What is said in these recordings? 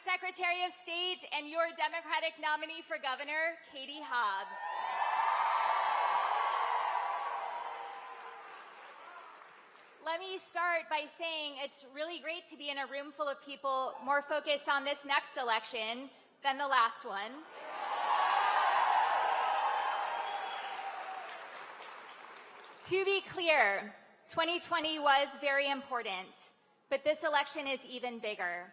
Secretary of State and your Democratic nominee for governor, Katie Hobbs. Let me start by saying it's really great to be in a room full of people more focused on this next election than the last one. To be clear, 2020 was very important, but this election is even bigger.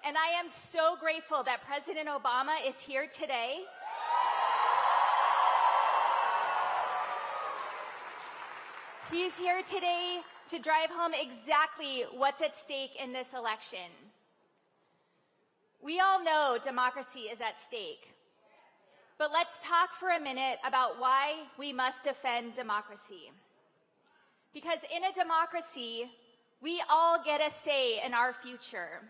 And I am so grateful that President Obama is here today. He's here today to drive home exactly what's at stake in this election. We all know democracy is at stake. But let's talk for a minute about why we must defend democracy. Because in a democracy, we all get a say in our future.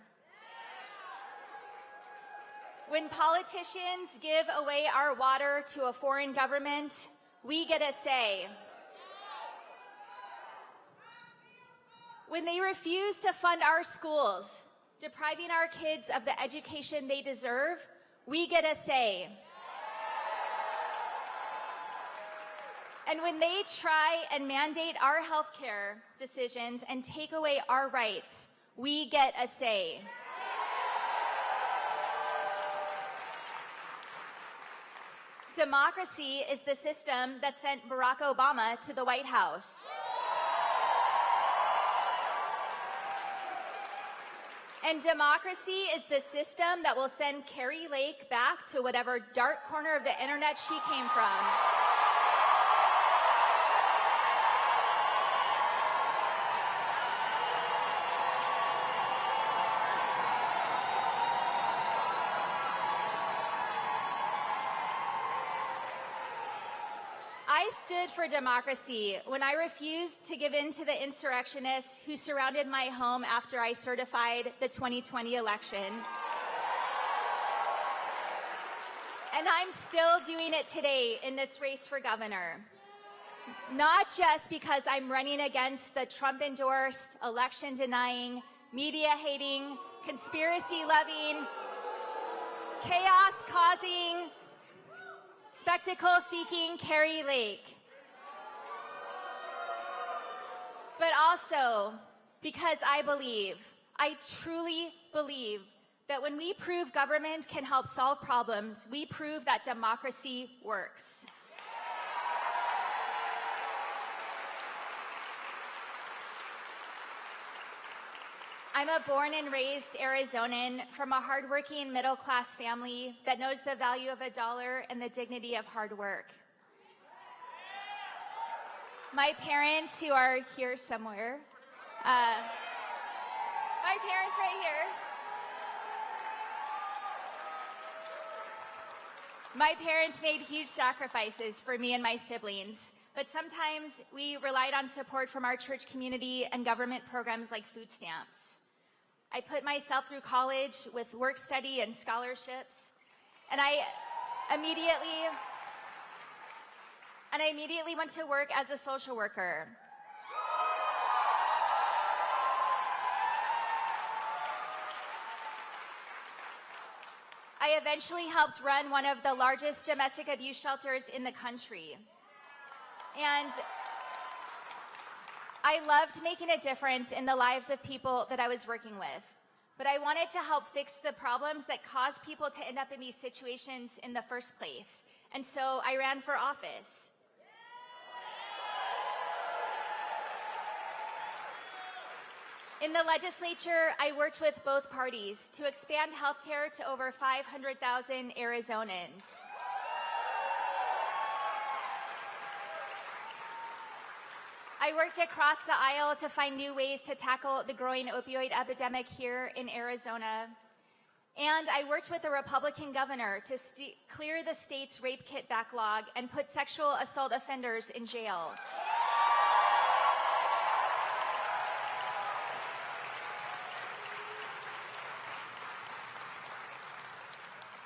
When politicians give away our water to a foreign government, we get a say. When they refuse to fund our schools, depriving our kids of the education they deserve, we get a say. And when they try and mandate our healthcare decisions and take away our rights, we get a say. Democracy is the system that sent Barack Obama to the White House. And democracy is the system that will send Carrie Lake back to whatever dark corner of the internet she came from. I stood for democracy when I refused to give in to the insurrectionists who surrounded my home after I certified the 2020 election. And I'm still doing it today in this race for governor. Not just because I'm running against the Trump-endorsed, election-denying, media-hating, conspiracy-loving, chaos-causing, spectacle-seeking Carrie Lake, but also because I truly believe that when we prove government can help solve problems, we prove that democracy works. I'm a born and raised Arizonan from a hardworking middle-class family that knows the value of a dollar and the dignity of hard work. My parents, who are here somewhere, my parents right here. My parents made huge sacrifices for me and my siblings, but sometimes we relied on support from our church community and government programs like food stamps. I put myself through college with work study and scholarships, and I immediately went to work as a social worker. I eventually helped run one of the largest domestic abuse shelters in the country. And I loved making a difference in the lives of people that I was working with, but I wanted to help fix the problems that cause people to end up in these situations in the first place. And so I ran for office. In the legislature, I worked with both parties to expand healthcare to over 500,000 Arizonans. I worked across the aisle to find new ways to tackle the growing opioid epidemic here in Arizona. And I worked with a Republican governor to clear the state's rape kit backlog and put sexual assault offenders in jail.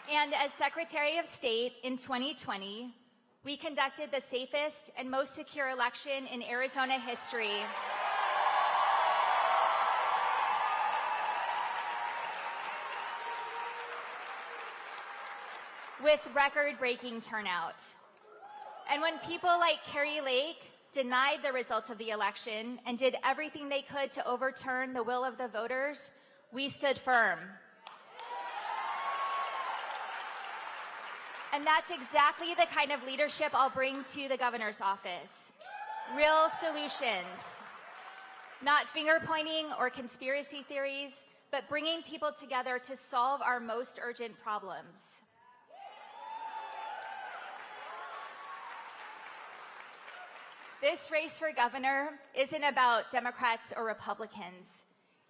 And as Secretary of State in 2020, we conducted the safest and most secure election in Arizona history. with record-breaking turnout. And when people like Carrie Lake denied the results of the election and did everything they could to overturn the will of the voters, we stood firm. And that's exactly the kind of leadership I'll bring to the governor's office. Real solutions, not finger-pointing or conspiracy theories, but bringing people together to solve our most urgent problems. This race for governor isn't about Democrats or Republicans.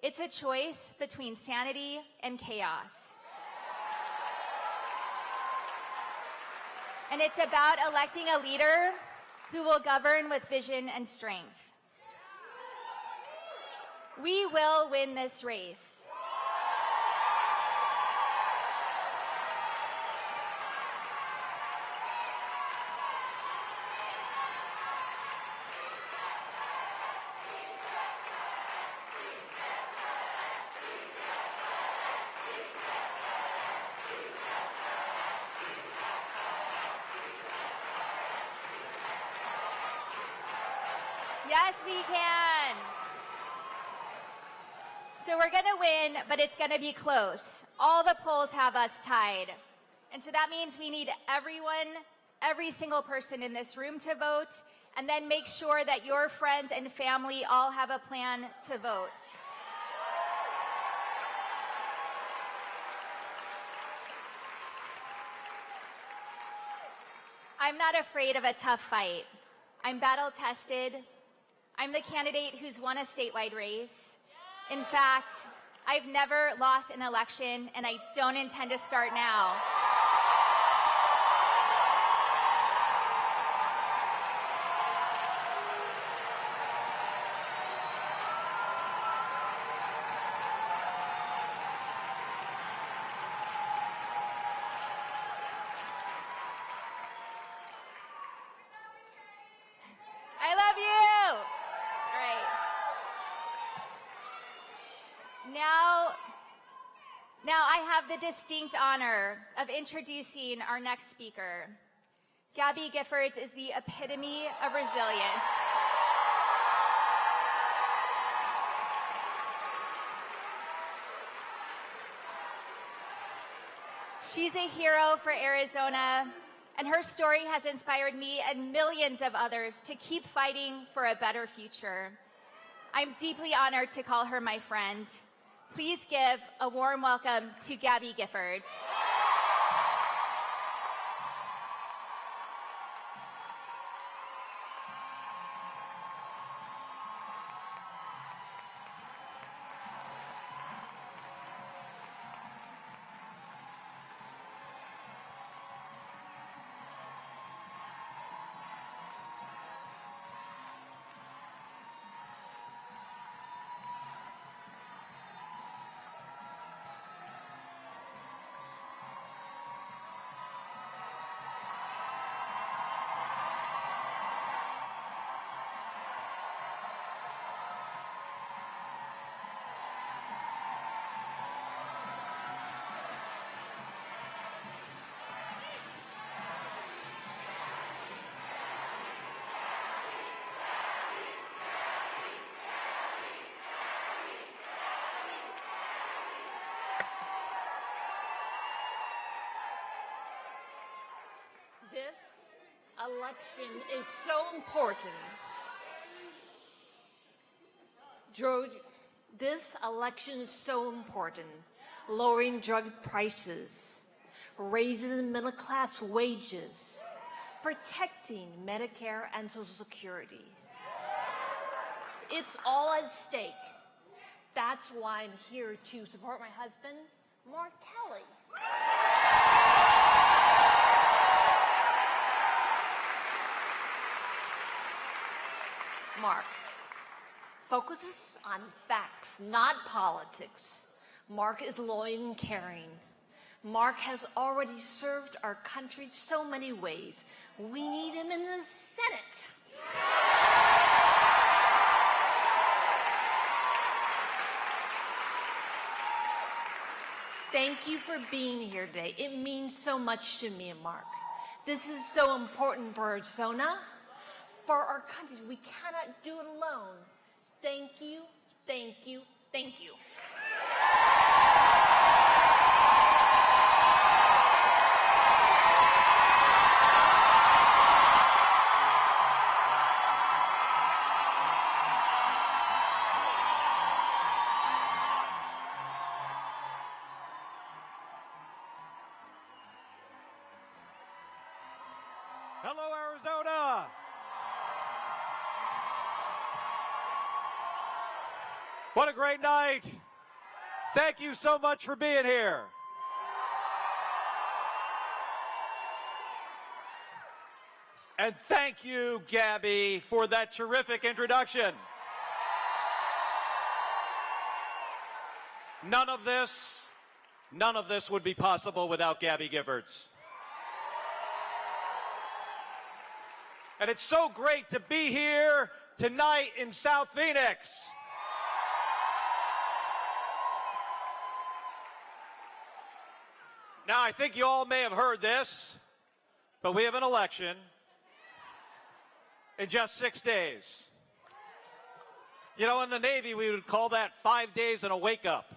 It's a choice between sanity and chaos. And it's about electing a leader who will govern with vision and strength. We will win this race. Yes, we can. So we're going to win, but it's going to be close. All the polls have us tied. And so that means we need everyone, every single person in this room to vote, and then make sure that your friends and family all have a plan to vote. I'm not afraid of a tough fight. I'm battle-tested. I'm the candidate who's won a statewide race. In fact, I've never lost an election, and I don't intend to start now. I love you. All right. Now I have the distinct honor of introducing our next speaker. Gabby Giffords is the epitome of resilience. She's a hero for Arizona, and her story has inspired me and millions of others to keep fighting for a better future. I'm deeply honored to call her my friend. Please give a warm welcome to Gabby Giffords. This election is so important. George, this election is so important. Lowering drug prices, raising middle-class wages, protecting Medicare and Social Security. It's all at stake. That's why I'm here to support my husband, Mark Kelly. Mark focuses on facts, not politics. Mark is loyal and caring. Mark has already served our country so many ways. We need him in the Senate. Thank you for being here today. It means so much to me and Mark. This is so important for Arizona, for our country. We cannot do it alone. Thank you, thank you, thank you. Hello, Arizona. What a great night. Thank you so much for being here. And thank you, Gabby, for that terrific introduction. None of this would be possible without Gabby Giffords. And it's so great to be here tonight in South Phoenix. Now, I think you all may have heard this, but we have an election in just 6 days. You know, in the Navy, we would call that 5 days and a wake-up.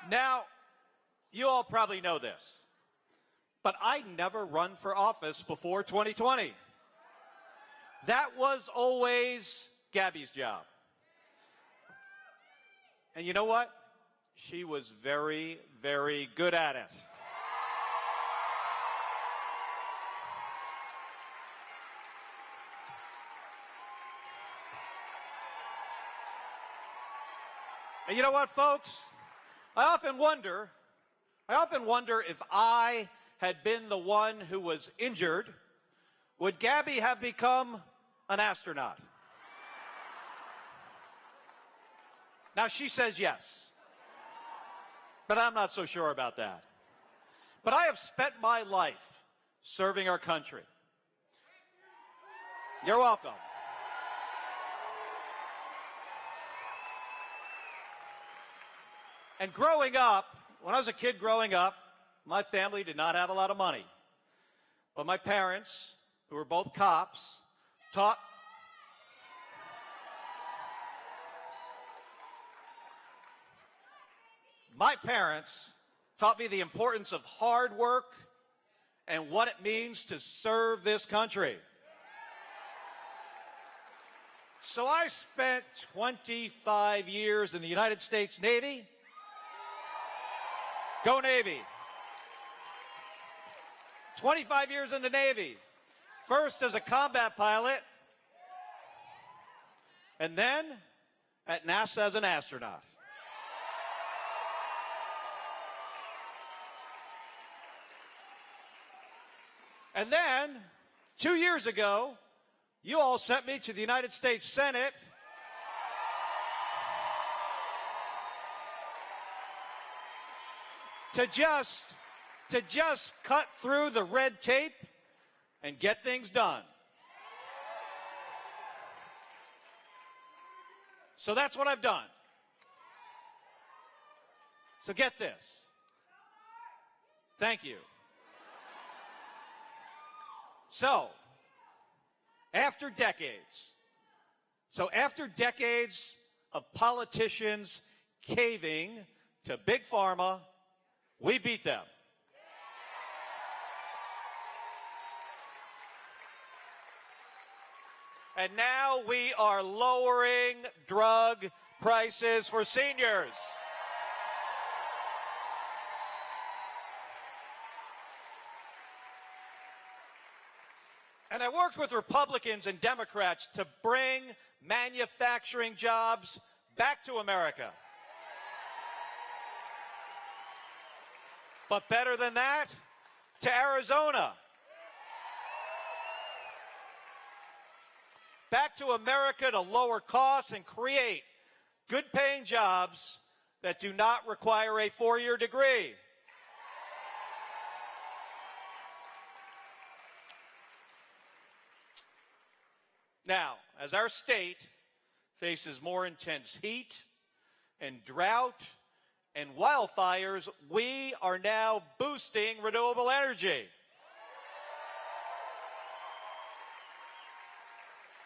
Now, you all probably know this, but I never run for office before 2020. That was always Gabby's job. And you know what? She was very, very good at it. And you know what, folks? I often wonder if I had been the one who was injured, would Gabby have become an astronaut? Now, she says yes, but I'm not so sure about that. But I have spent my life serving our country. You're welcome. And growing up, when I was a kid growing up, my family did not have a lot of money. But my parents, who were both cops, taught me the importance of hard work and what it means to serve this country. So I spent 25 years in the United States Navy. Go Navy. 25 years in the Navy. First as a combat pilot, and then at NASA as an astronaut. And then, 2 years ago, you all sent me to the United States Senate to just cut through the red tape and get things done. So that's what I've done. So get this. Thank you. So, after decades of politicians caving to Big Pharma, we beat them. And now we are lowering drug prices for seniors. And I worked with Republicans and Democrats to bring manufacturing jobs back to America. But better than that, to Arizona. Back to America to lower costs and create good-paying jobs that do not require a four-year degree. Now, as our state faces more intense heat and drought and wildfires, we are now boosting renewable energy.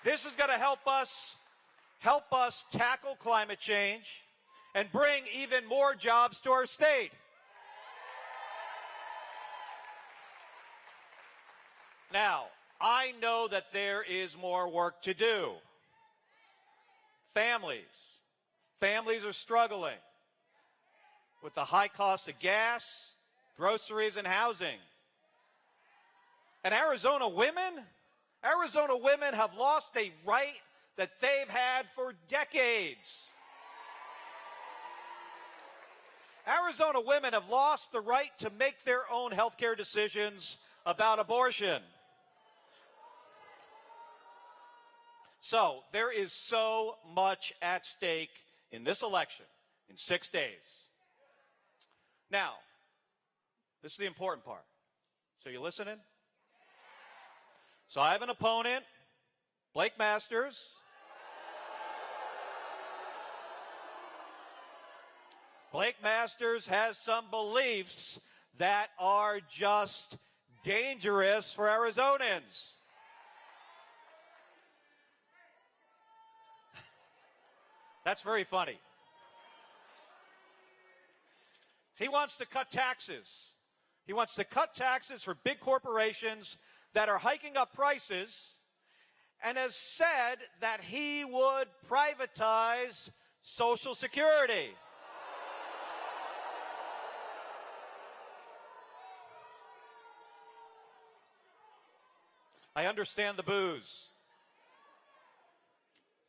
This is going to help us tackle climate change and bring even more jobs to our state. Now, I know that there is more work to do. Families are struggling with the high cost of gas, groceries, and housing. And Arizona women have lost a right that they've had for decades. Arizona women have lost the right to make their own health care decisions about abortion. So there is so much at stake in this election in 6 days. Now, this is the important part. So you listening? So I have an opponent, Blake Masters. Blake Masters has some beliefs that are just dangerous for Arizonans. That's very funny. He wants to cut taxes. He wants to cut taxes for big corporations that are hiking up prices, and has said that he would privatize Social Security. I understand the boos.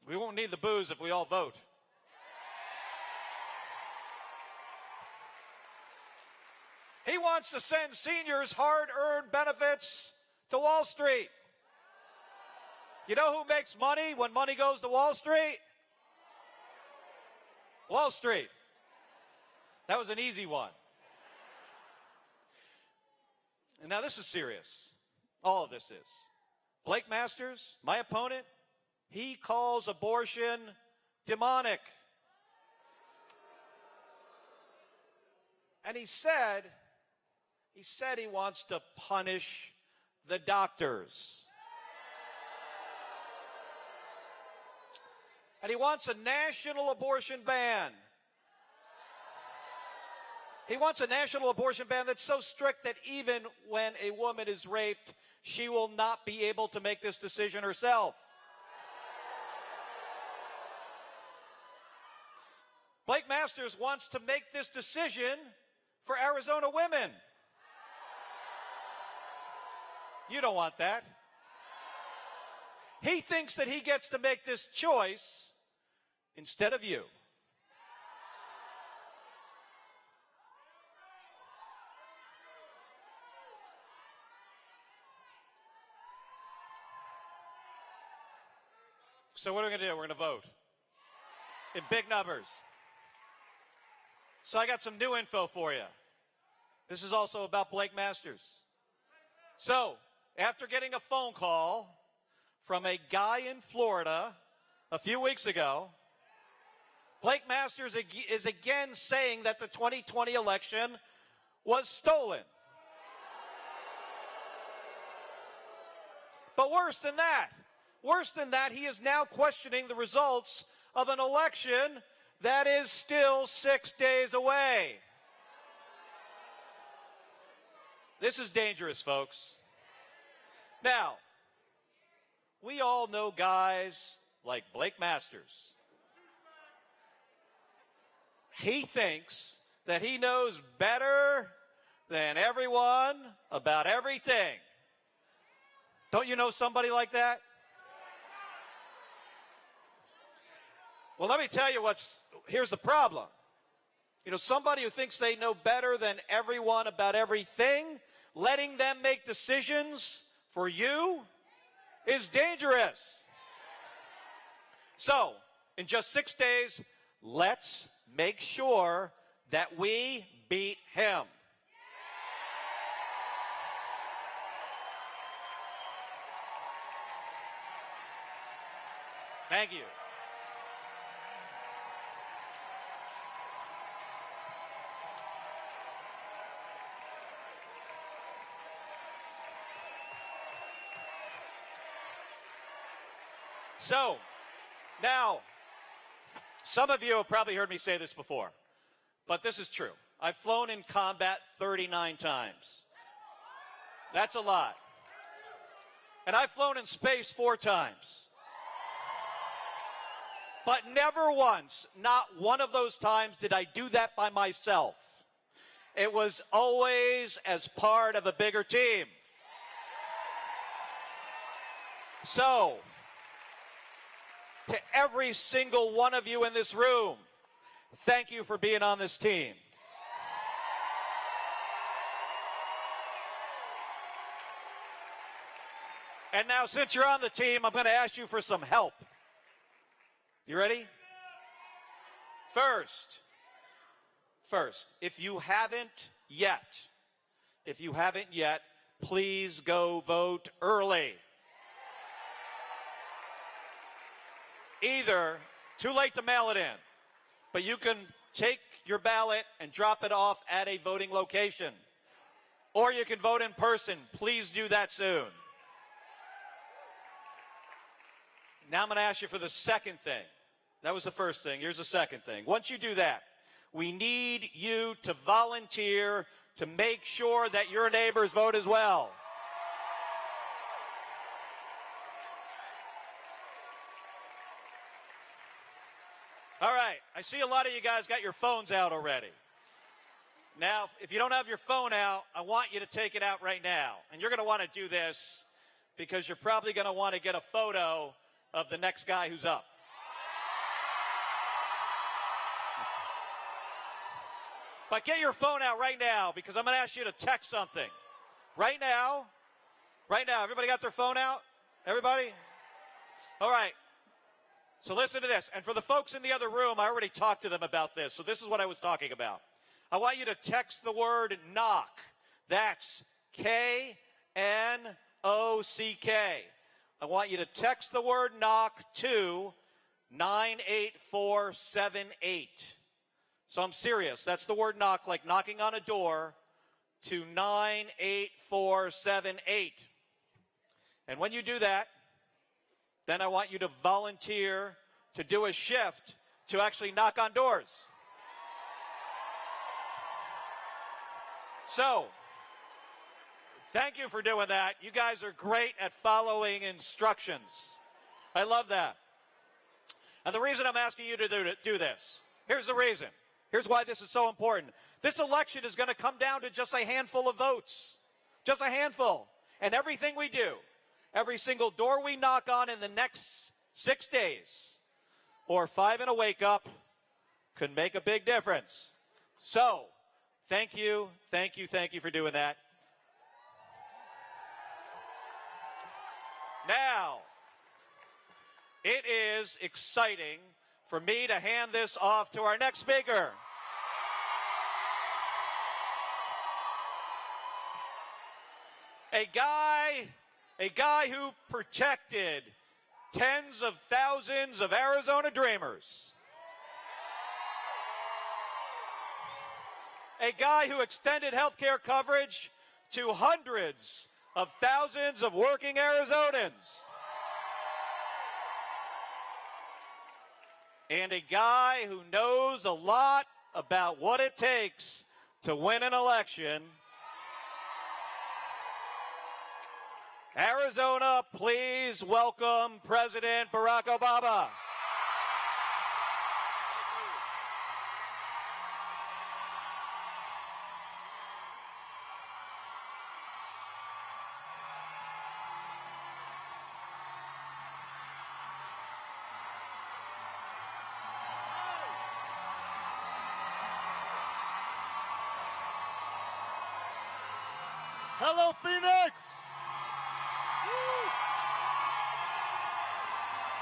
We won't need the boos if we all vote. He wants to send seniors hard-earned benefits to Wall Street. You know who makes money when money goes to Wall Street? Wall Street. That was an easy one. And now this is serious. All of this is. Blake Masters, my opponent, he calls abortion demonic. And he said he wants to punish the doctors. And he wants a national abortion ban. He wants a national abortion ban that's so strict that even when a woman is raped, she will not be able to make this decision herself. Blake Masters wants to make this decision for Arizona women. You don't want that. He thinks that he gets to make this choice instead of you. So what are we going to do? We're going to vote in big numbers. So I got some new info for you. This is also about Blake Masters. So, after getting a phone call from a guy in Florida a few weeks ago, Blake Masters is again saying that the 2020 election was stolen. But worse than that, he is now questioning the results of an election that is still 6 days away. This is dangerous, folks. Now, we all know guys like Blake Masters. He thinks that he knows better than everyone about everything. Don't you know somebody like that? Well, let me tell you here's the problem. You know, somebody who thinks they know better than everyone about everything, letting them make decisions for you is dangerous. So, in just 6 days, let's make sure that we beat him. Thank you. So, now, some of you have probably heard me say this before, but this is true. I've flown in combat 39 times. That's a lot. And I've flown in space 4 times. But never once, not one of those times, did I do that by myself. It was always as part of a bigger team. So, to every single one of you in this room, thank you for being on this team. And now, since you're on the team, I'm going to ask you for some help. You ready? First, if you haven't yet, please go vote early. Either, too late to mail it in, but you can take your ballot and drop it off at a voting location. Or you can vote in person. Please do that soon. Now I'm going to ask you for the second thing. That was the first thing. Here's the second thing. Once you do that, we need you to volunteer to make sure that your neighbors vote as well. All right, I see a lot of you guys got your phones out already. Now, if you don't have your phone out, I want you to take it out right now. And you're going to want to do this because you're probably going to want to get a photo of the next guy who's up. But get your phone out right now because I'm going to ask you to text something. Right now. Everybody got their phone out? Everybody? All right. So listen to this. And for the folks in the other room, I already talked to them about this. So this is what I was talking about. I want you to text the word knock. That's K-N-O-C-K. I want you to text the word knock to 98478. So I'm serious. That's the word knock, like knocking on a door, to 98478. And when you do that, then I want you to volunteer to do a shift to actually knock on doors. So, thank you for doing that. You guys are great at following instructions. I love that. And the reason I'm asking you to do this, here's the reason. Here's why this is so important. This election is going to come down to just a handful of votes. Just a handful. And everything we do, every single door we knock on in the next 6 days, or 5 and a wake up, could make a big difference. So, thank you for doing that. Now, it is exciting for me to hand this off to our next speaker. A guy who protected tens of thousands of Arizona dreamers. A guy who extended health care coverage to hundreds of thousands of working Arizonans. And a guy who knows a lot about what it takes to win an election. Arizona, please welcome President Barack Obama. Hello, Phoenix! Woo.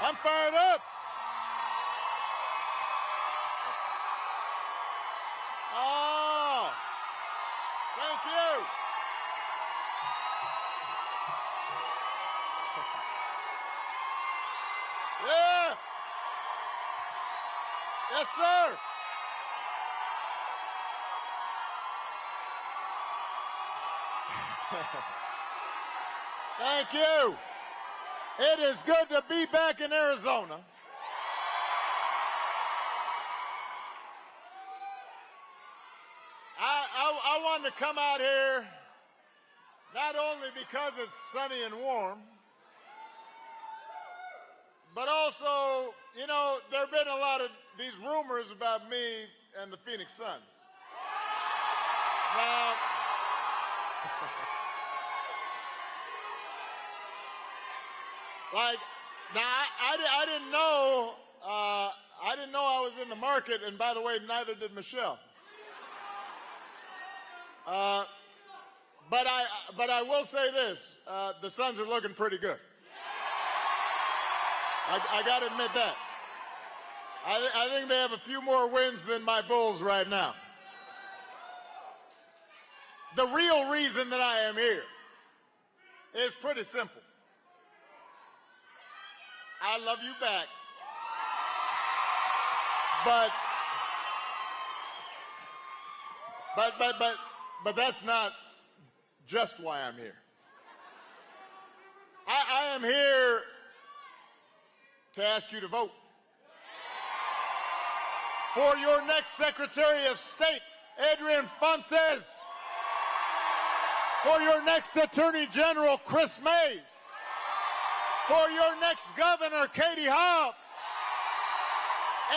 I'm fired up! Oh, thank you! Yeah! Yes, sir! Thank you. It is good to be back in Arizona. I wanted to come out here not only because it's sunny and warm, but also, you know, there have been a lot of these rumors about me and the Phoenix Suns. Now, I didn't know. I didn't know I was in the market, and by the way, neither did Michelle. But I will say this: the Suns are looking pretty good. I got to admit that. I think they have a few more wins than my Bulls right now. The real reason that I am here is pretty simple. I love you back. But that's not just why I'm here. I am here to ask you to vote for your next Secretary of State, Adrian Fontes, for your next Attorney General, Chris Mays, for your next Governor, Katie Hobbs,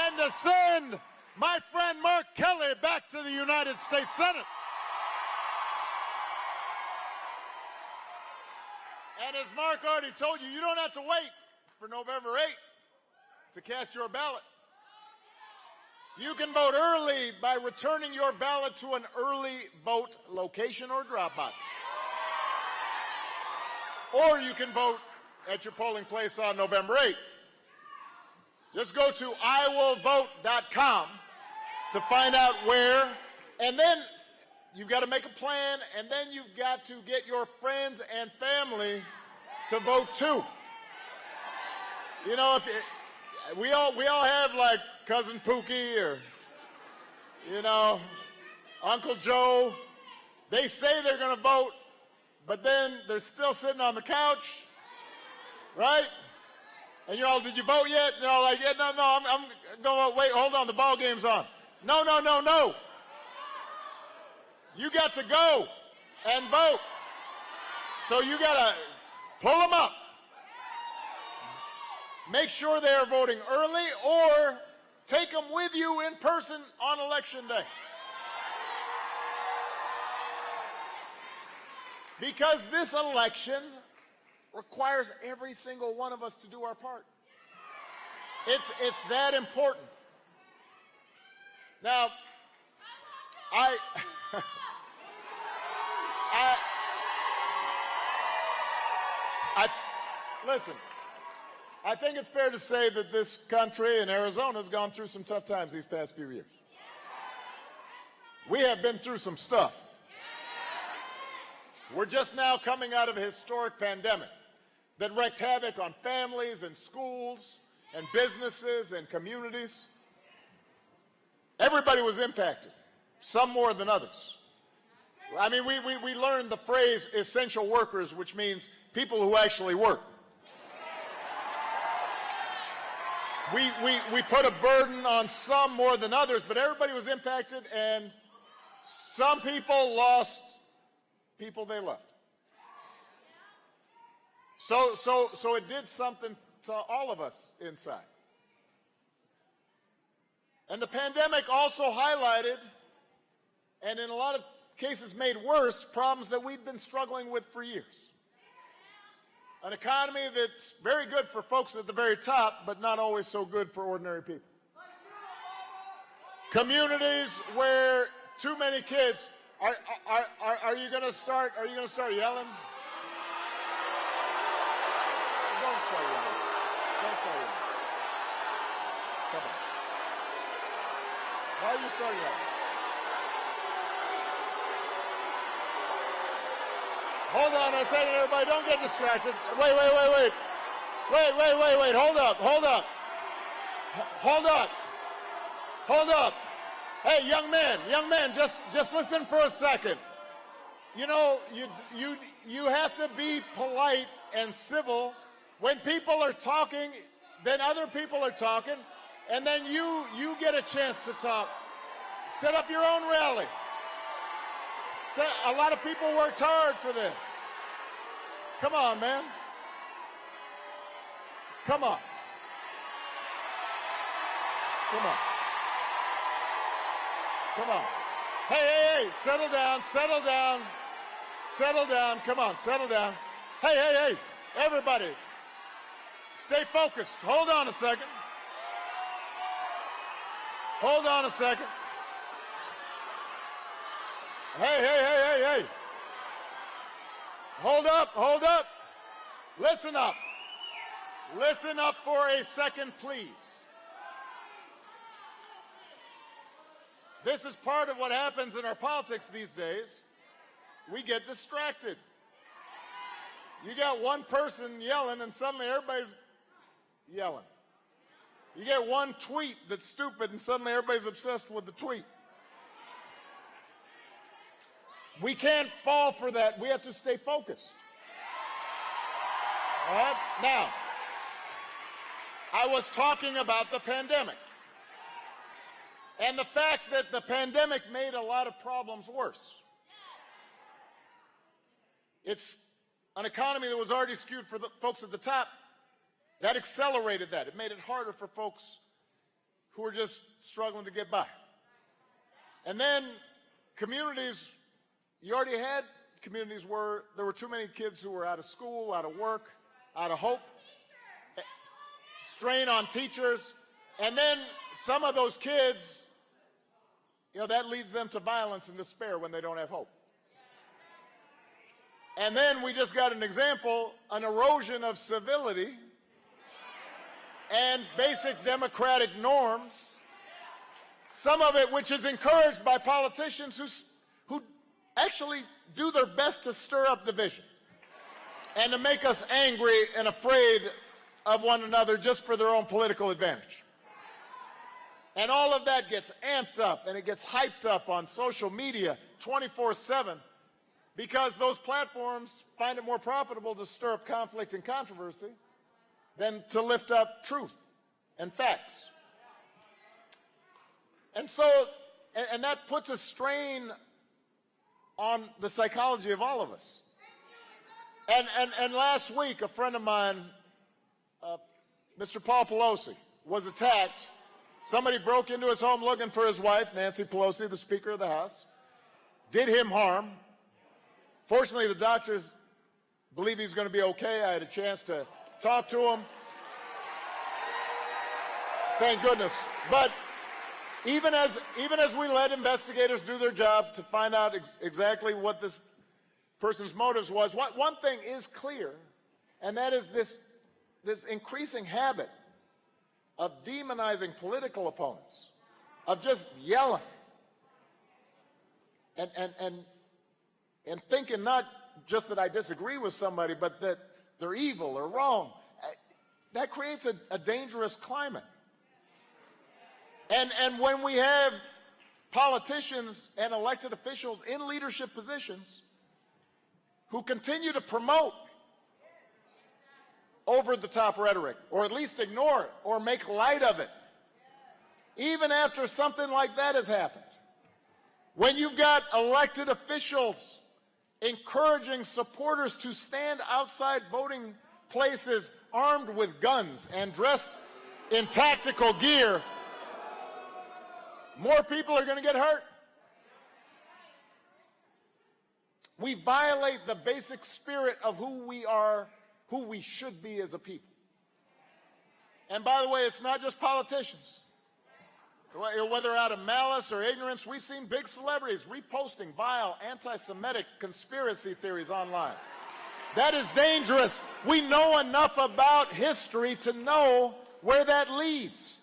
and to send my friend Mark Kelly back to the United States Senate. And as Mark already told you, you don't have to wait for November 8th to cast your ballot. You can vote early by returning your ballot to an early vote location or drop box. Or you can vote at your polling place on November 8th. Just go to iwillvote.com to find out where, and then you've got to make a plan, and then you've got to get your friends and family to vote too. You know, we all have like Cousin Pookie or, you know, Uncle Joe. They say they're going to vote, but then they're still sitting on the couch, right? And you're all, did you vote yet? And they're all like, yeah, no, I'm going, wait, hold on, the ball game's on. No. You got to go and vote. So you got to pull them up. Make sure they are voting early or take them with you in person on Election Day. Because this election requires every single one of us to do our part. It's that important. Now, listen, I think it's fair to say that this country and Arizona has gone through some tough times these past few years. We have been through some stuff. We're just now coming out of a historic pandemic that wreaked havoc on families and schools and businesses and communities. Everybody was impacted, some more than others. I mean, we learned the phrase essential workers, which means people who actually work. We put a burden on some more than others, but everybody was impacted, and some people lost people they loved. So it did something to all of us inside. And the pandemic also highlighted, and in a lot of cases made worse, problems that we've been struggling with for years. An economy that's very good for folks at the very top, but not always so good for ordinary people. Communities where too many kids are you going to start yelling? Don't start yelling. Don't start yelling. Come on. Why are you starting yelling? Hold on a second, everybody. Don't get distracted. Wait. Hold up. Hey, young man, just listen for a second. You know, you have to be polite and civil When people are talking, then other people are talking, and then you get a chance to talk. Set up your own rally. A lot of people worked hard for this. Come on, man. Come on. Come on. Come on. Hey, settle down, settle down. Settle down, come on, settle down. Hey, everybody. Stay focused. Hold on a second. Hold on a second. Hey. Hold up. Listen up. Listen up for a second, please. This is part of what happens in our politics these days. We get distracted. You got one person yelling and suddenly everybody's yelling. You get one tweet that's stupid and suddenly everybody's obsessed with the tweet. We can't fall for that. We have to stay focused. All right? Now, I was talking about the pandemic. And the fact that the pandemic made a lot of problems worse. It's an economy that was already skewed for the folks at the top. That accelerated that. It made it harder for folks who were just struggling to get by. And then communities, you already had communities where there were too many kids who were out of school, out of work, out of hope, strain on teachers. And then some of those kids, that leads them to violence and despair when they don't have hope. And then we just got an example, an erosion of civility and basic democratic norms, some of it which is encouraged by politicians who actually do their best to stir up division and to make us angry and afraid of one another just for their own political advantage. And all of that gets amped up and it gets hyped up on social media 24/7 because those platforms find it more profitable to stir up conflict and controversy than to lift up truth and facts. And so, and that puts a strain on the psychology of all of us. And last week, a friend of mine, Mr. Paul Pelosi, was attacked. Somebody broke into his home looking for his wife, Nancy Pelosi, the Speaker of the House, did him harm. Fortunately, the doctors believe he's going to be okay. I had a chance to talk to him. Thank goodness. But even as we let investigators do their job to find out exactly what this person's motives was, one thing is clear, and that is this increasing habit of demonizing political opponents, of just yelling and thinking not just that I disagree with somebody, but that they're evil or wrong. That creates a dangerous climate. And when we have politicians and elected officials in leadership positions who continue to promote over-the-top rhetoric, or at least ignore it, or make light of it, even after something like that has happened. When you've got elected officials encouraging supporters to stand outside voting places armed with guns and dressed in tactical gear, more people are going to get hurt. We violate the basic spirit of who we are, who we should be as a people. And by the way, it's not just politicians. Whether out of malice or ignorance, we've seen big celebrities reposting vile anti-Semitic conspiracy theories online. That is dangerous. We know enough about history to know where that leads.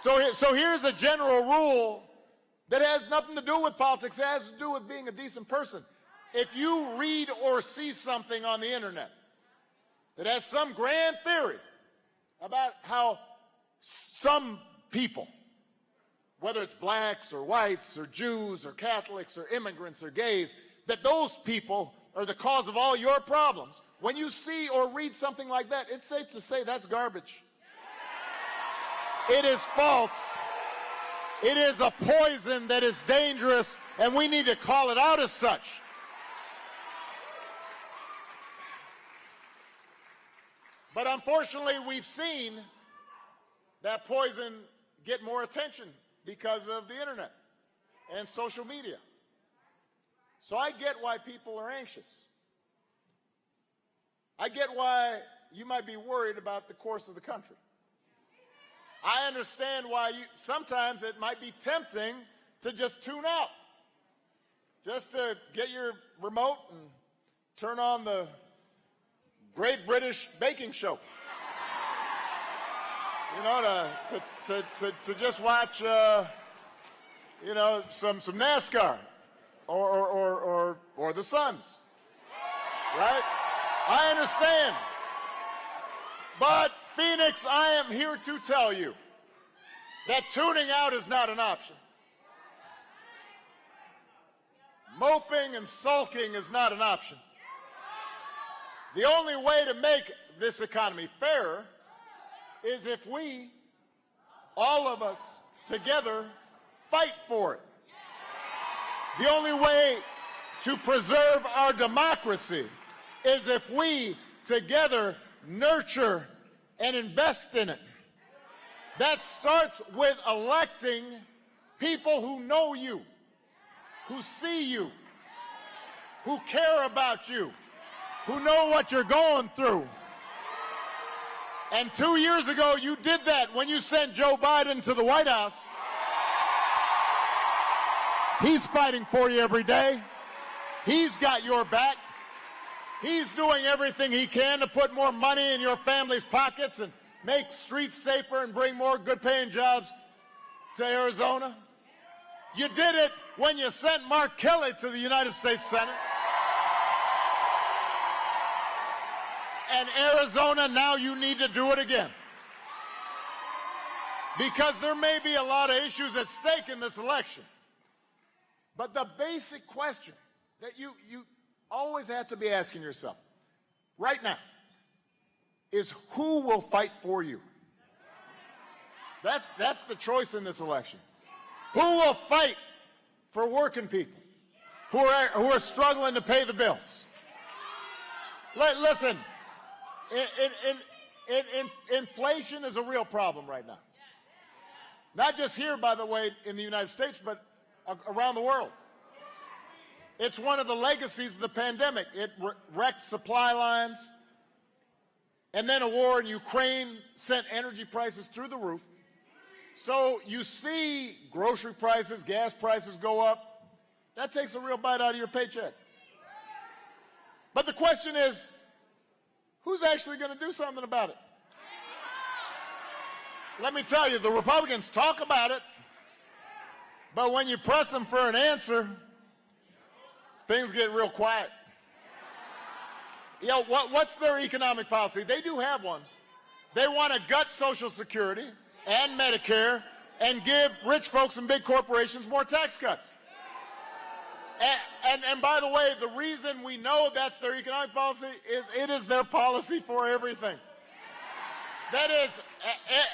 So here's a general rule that has nothing to do with politics. It has to do with being a decent person. If you read or see something on the internet that has some grand theory about how some people, whether it's blacks or whites or Jews or Catholics or immigrants or gays, that those people or the cause of all your problems, when you see or read something like that, it's safe to say that's garbage. It is false. It is a poison that is dangerous, and we need to call it out as such. But unfortunately, we've seen that poison get more attention because of the internet and social media. So I get why people are anxious. I get why you might be worried about the course of the country. I understand why sometimes it might be tempting to just tune out, just to get your remote and turn on the Great British Baking Show. You know, to just watch, you know, some NASCAR or the Suns, right? I understand. But Phoenix, I am here to tell you that tuning out is not an option. Moping and sulking is not an option. The only way to make this economy fairer is if we, all of us, together, fight for it. The only way to preserve our democracy is if we, together, nurture and invest in it. That starts with electing people who know you, who see you, who care about you, who know what you're going through. And 2 years ago, you did that when you sent Joe Biden to the White House. He's fighting for you every day. He's got your back. He's doing everything he can to put more money in your family's pockets and make streets safer and bring more good-paying jobs to Arizona. You did it when you sent Mark Kelly to the United States Senate. And Arizona, now you need to do it again. Because there may be a lot of issues at stake in this election. But the basic question that you always have to be asking yourself right now is who will fight for you? That's the choice in this election. Who will fight for working people who are struggling to pay the bills? Listen, inflation is a real problem right now. Not just here, by the way, in the United States, but around the world. It's one of the legacies of the pandemic. It wrecked supply lines, and then a war in Ukraine sent energy prices through the roof. So you see grocery prices, gas prices go up. That takes a real bite out of your paycheck. But the question is, who's actually going to do something about it? Let me tell you, the Republicans talk about it, but when you press them for an answer, things get real quiet. You know, what's their economic policy? They do have one. They want to gut Social Security and Medicare and give rich folks and big corporations more tax cuts. And by the way, the reason we know that's their economic policy is it is their policy for everything. That is,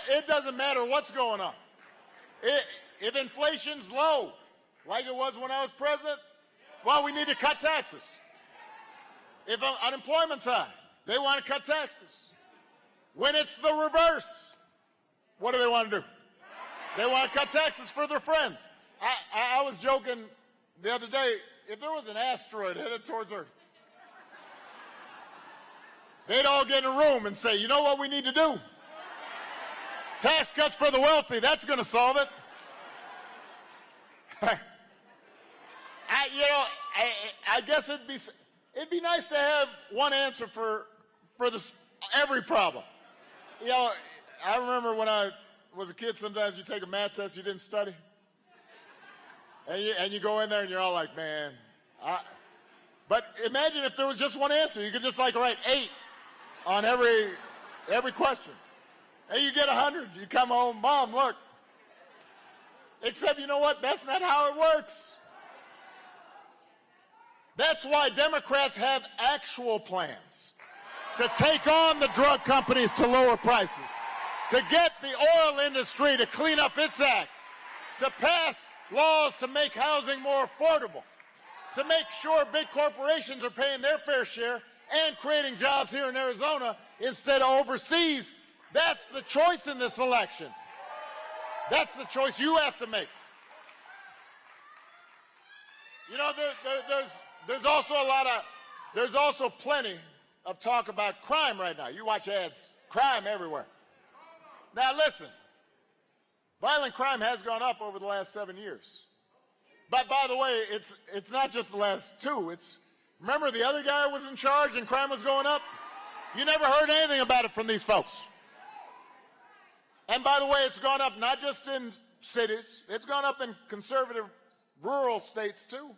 it doesn't matter what's going on. If inflation's low, like it was when I was president, well, we need to cut taxes. If unemployment's high, they want to cut taxes. When it's the reverse, what do they want to do? They want to cut taxes for their friends. I was joking the other day, if there was an asteroid headed towards Earth, they'd all get in a room and say, you know what we need to do? Tax cuts for the wealthy, that's going to solve it. I guess it'd be nice to have one answer for this, every problem. You know, I remember when I was a kid, sometimes you take a math test you didn't study. And you go in there and you're all like, man. But imagine if there was just one answer. You could just like write 8 on every question. And you get 100. You come home, Mom, look. Except you know what? That's not how it works. That's why Democrats have actual plans to take on the drug companies to lower prices, to get the oil industry to clean up its act, to pass laws to make housing more affordable, to make sure big corporations are paying their fair share and creating jobs here in Arizona instead of overseas. That's the choice in this election. That's the choice you have to make. You know, there's also plenty of talk about crime right now. You watch ads, crime everywhere. Now listen, violent crime has gone up over the last 7 years. But by the way, it's not just the last 2. Remember the other guy was in charge and crime was going up? You never heard anything about it from these folks. And by the way, it's gone up not just in cities, it's gone up in conservative rural states too.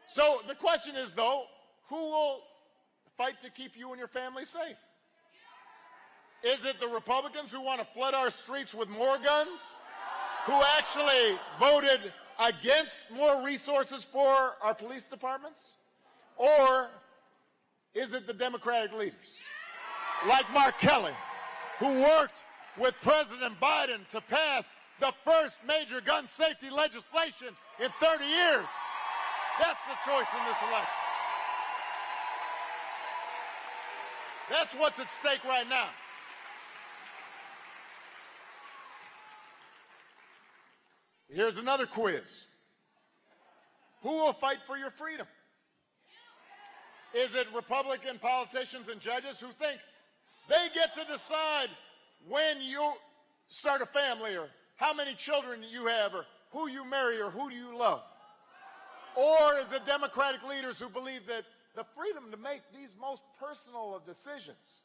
So the question is, though, who will fight to keep you and your family safe? Is it the Republicans who want to flood our streets with more guns, who actually voted against more resources for our police departments? Or is it the Democratic leaders, like Mark Kelly, who worked with President Biden to pass the first major gun safety legislation in 30 years? That's the choice in this election. That's what's at stake right now. Here's another quiz. Who will fight for your freedom? Is it Republican politicians and judges who think they get to decide when you start a family or how many children you have or who you marry or who do you love? Or is it Democratic leaders who believe that the freedom to make these most personal of decisions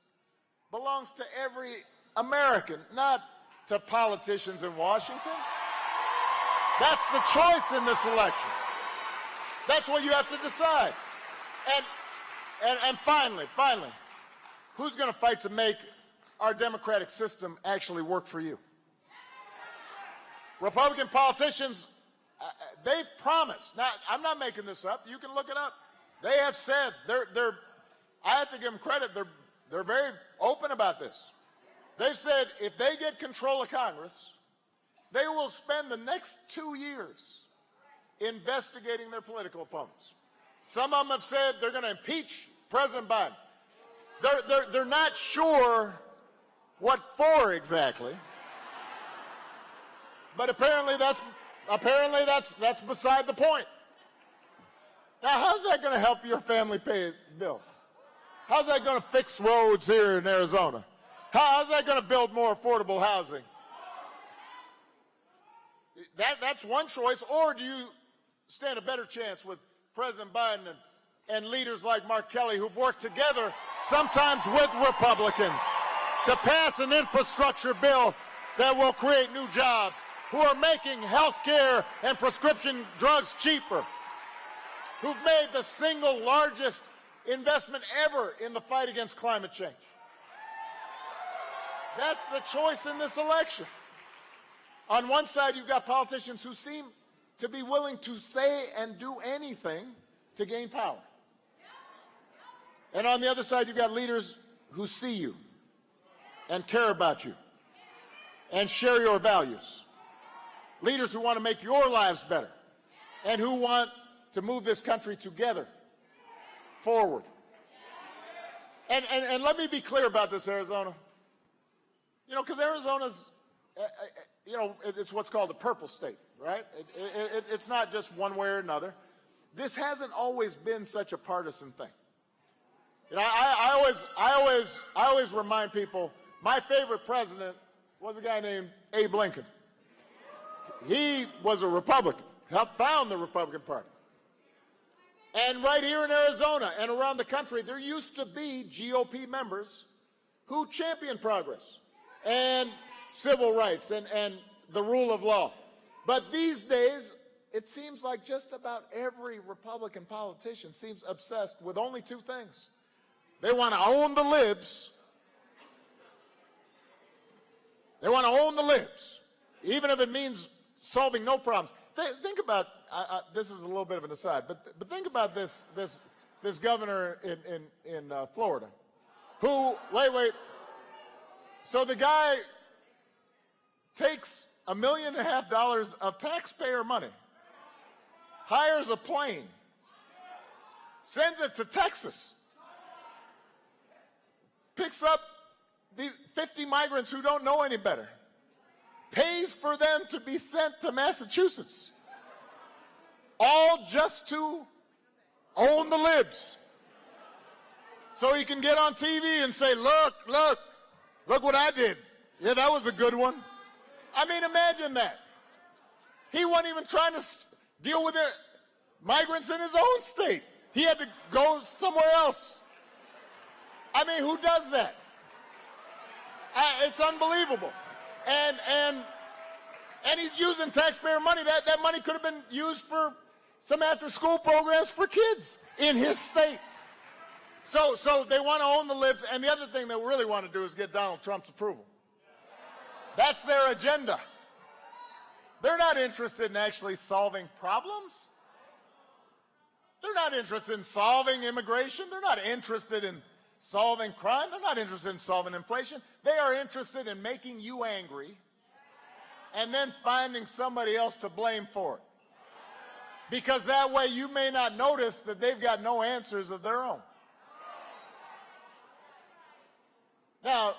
belongs to every American, not to politicians in Washington? That's the choice in this election. That's what you have to decide. And finally, who's going to fight to make our democratic system actually work for you? Republican politicians, they've promised. Now, I'm not making this up. You can look it up. They have said, I have to give them credit, they're very open about this. They said if they get control of Congress, they will spend the next 2 years investigating their political opponents. Some of them have said they're going to impeach President Biden. They're not sure what for exactly, but apparently that's beside the point. Now, how's that going to help your family pay bills? How's that going to fix roads here in Arizona? How's that going to build more affordable housing? That's one choice. Or do you stand a better chance with President Biden and leaders like Mark Kelly, who've worked together, sometimes with Republicans, to pass an infrastructure bill that will create new jobs, who are making health care and prescription drugs cheaper, who've made the single largest investment ever in the fight against climate change? That's the choice in this election. On one side, you've got politicians who seem to be willing to say and do anything to gain power. And on the other side, you've got leaders who see you and care about you and share your values. Leaders who want to make your lives better and who want to move this country together forward. And let me be clear about this, Arizona. You know, because Arizona's, it's what's called a purple state, right? It's not just one way or another. This hasn't always been such a partisan thing. You know, I always remind people, my favorite president was a guy named Abe Lincoln. He was a Republican, helped found the Republican Party. And right here in Arizona and around the country, there used to be GOP members who championed progress and civil rights and the rule of law. But these days, it seems like just about every Republican politician seems obsessed with only two things. They want to own the libs. They want to own the libs, even if it means solving no problems. think about, this is a little bit of an aside, but think about this governor in Florida who, wait, so the guy takes $1.5 million of taxpayer money, hires a plane, sends it to Texas, picks up these 50 migrants who don't know any better, pays for them to be sent to Massachusetts, all just to own the libs. So he can get on TV and say, look what I did. Yeah, that was a good one. I mean, imagine that. He wasn't even trying to deal with the migrants in his own state. He had to go somewhere else. I mean, who does that? It's unbelievable. And he's using taxpayer money. That money could have been used for some after-school programs for kids in his state. So they want to own the libs, and the other thing they really want to do is get Donald Trump's approval. That's their agenda. They're not interested in actually solving problems. They're not interested in solving immigration. They're not interested in solving crime. They're not interested in solving inflation. They are interested in making you angry and then finding somebody else to blame for it. Because that way you may not notice that they've got no answers of their own. Now,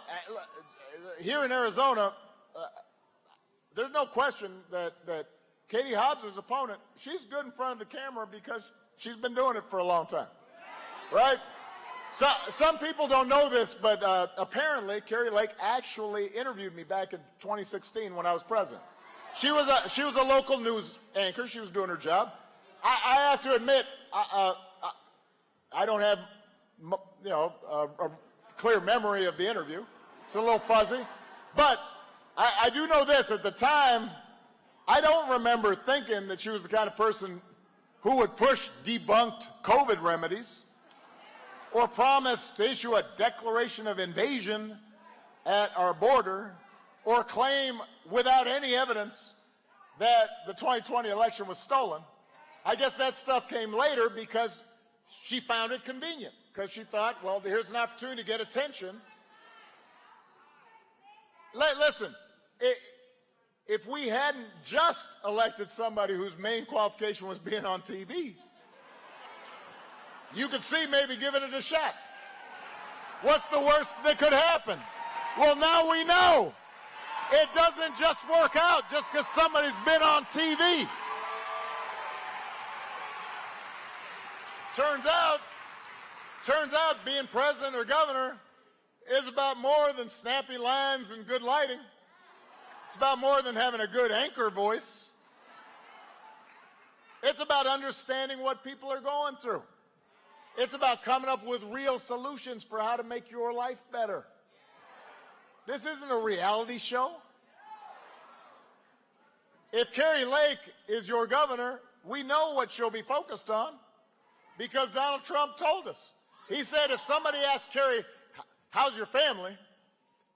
here in Arizona, there's no question that Katie Hobbs' opponent, she's good in front of the camera because she's been doing it for a long time, right? So, some people don't know this, but apparently Kari Lake actually interviewed me back in 2016 when I was president. She was a local news anchor. She was doing her job. I have to admit, I don't have a clear memory of the interview. It's a little fuzzy, but I do know this. At the time, I don't remember thinking that she was the kind of person who would push debunked COVID remedies or promise to issue a declaration of invasion at our border or claim without any evidence that the 2020 election was stolen. I guess that stuff came later because she found it convenient, because she thought, well, here's an opportunity to get attention. Listen, if we hadn't just elected somebody whose main qualification was being on TV, you could see maybe giving it a shot. What's the worst that could happen? Well, now we know. It doesn't just work out just because somebody's been on TV. Turns out being president or governor is about more than snappy lines and good lighting. It's about more than having a good anchor voice. It's about understanding what people are going through. It's about coming up with real solutions for how to make your life better. This isn't a reality show. If Kari Lake is your governor, we know what she'll be focused on because Donald Trump told us. He said if somebody asks Kari, how's your family?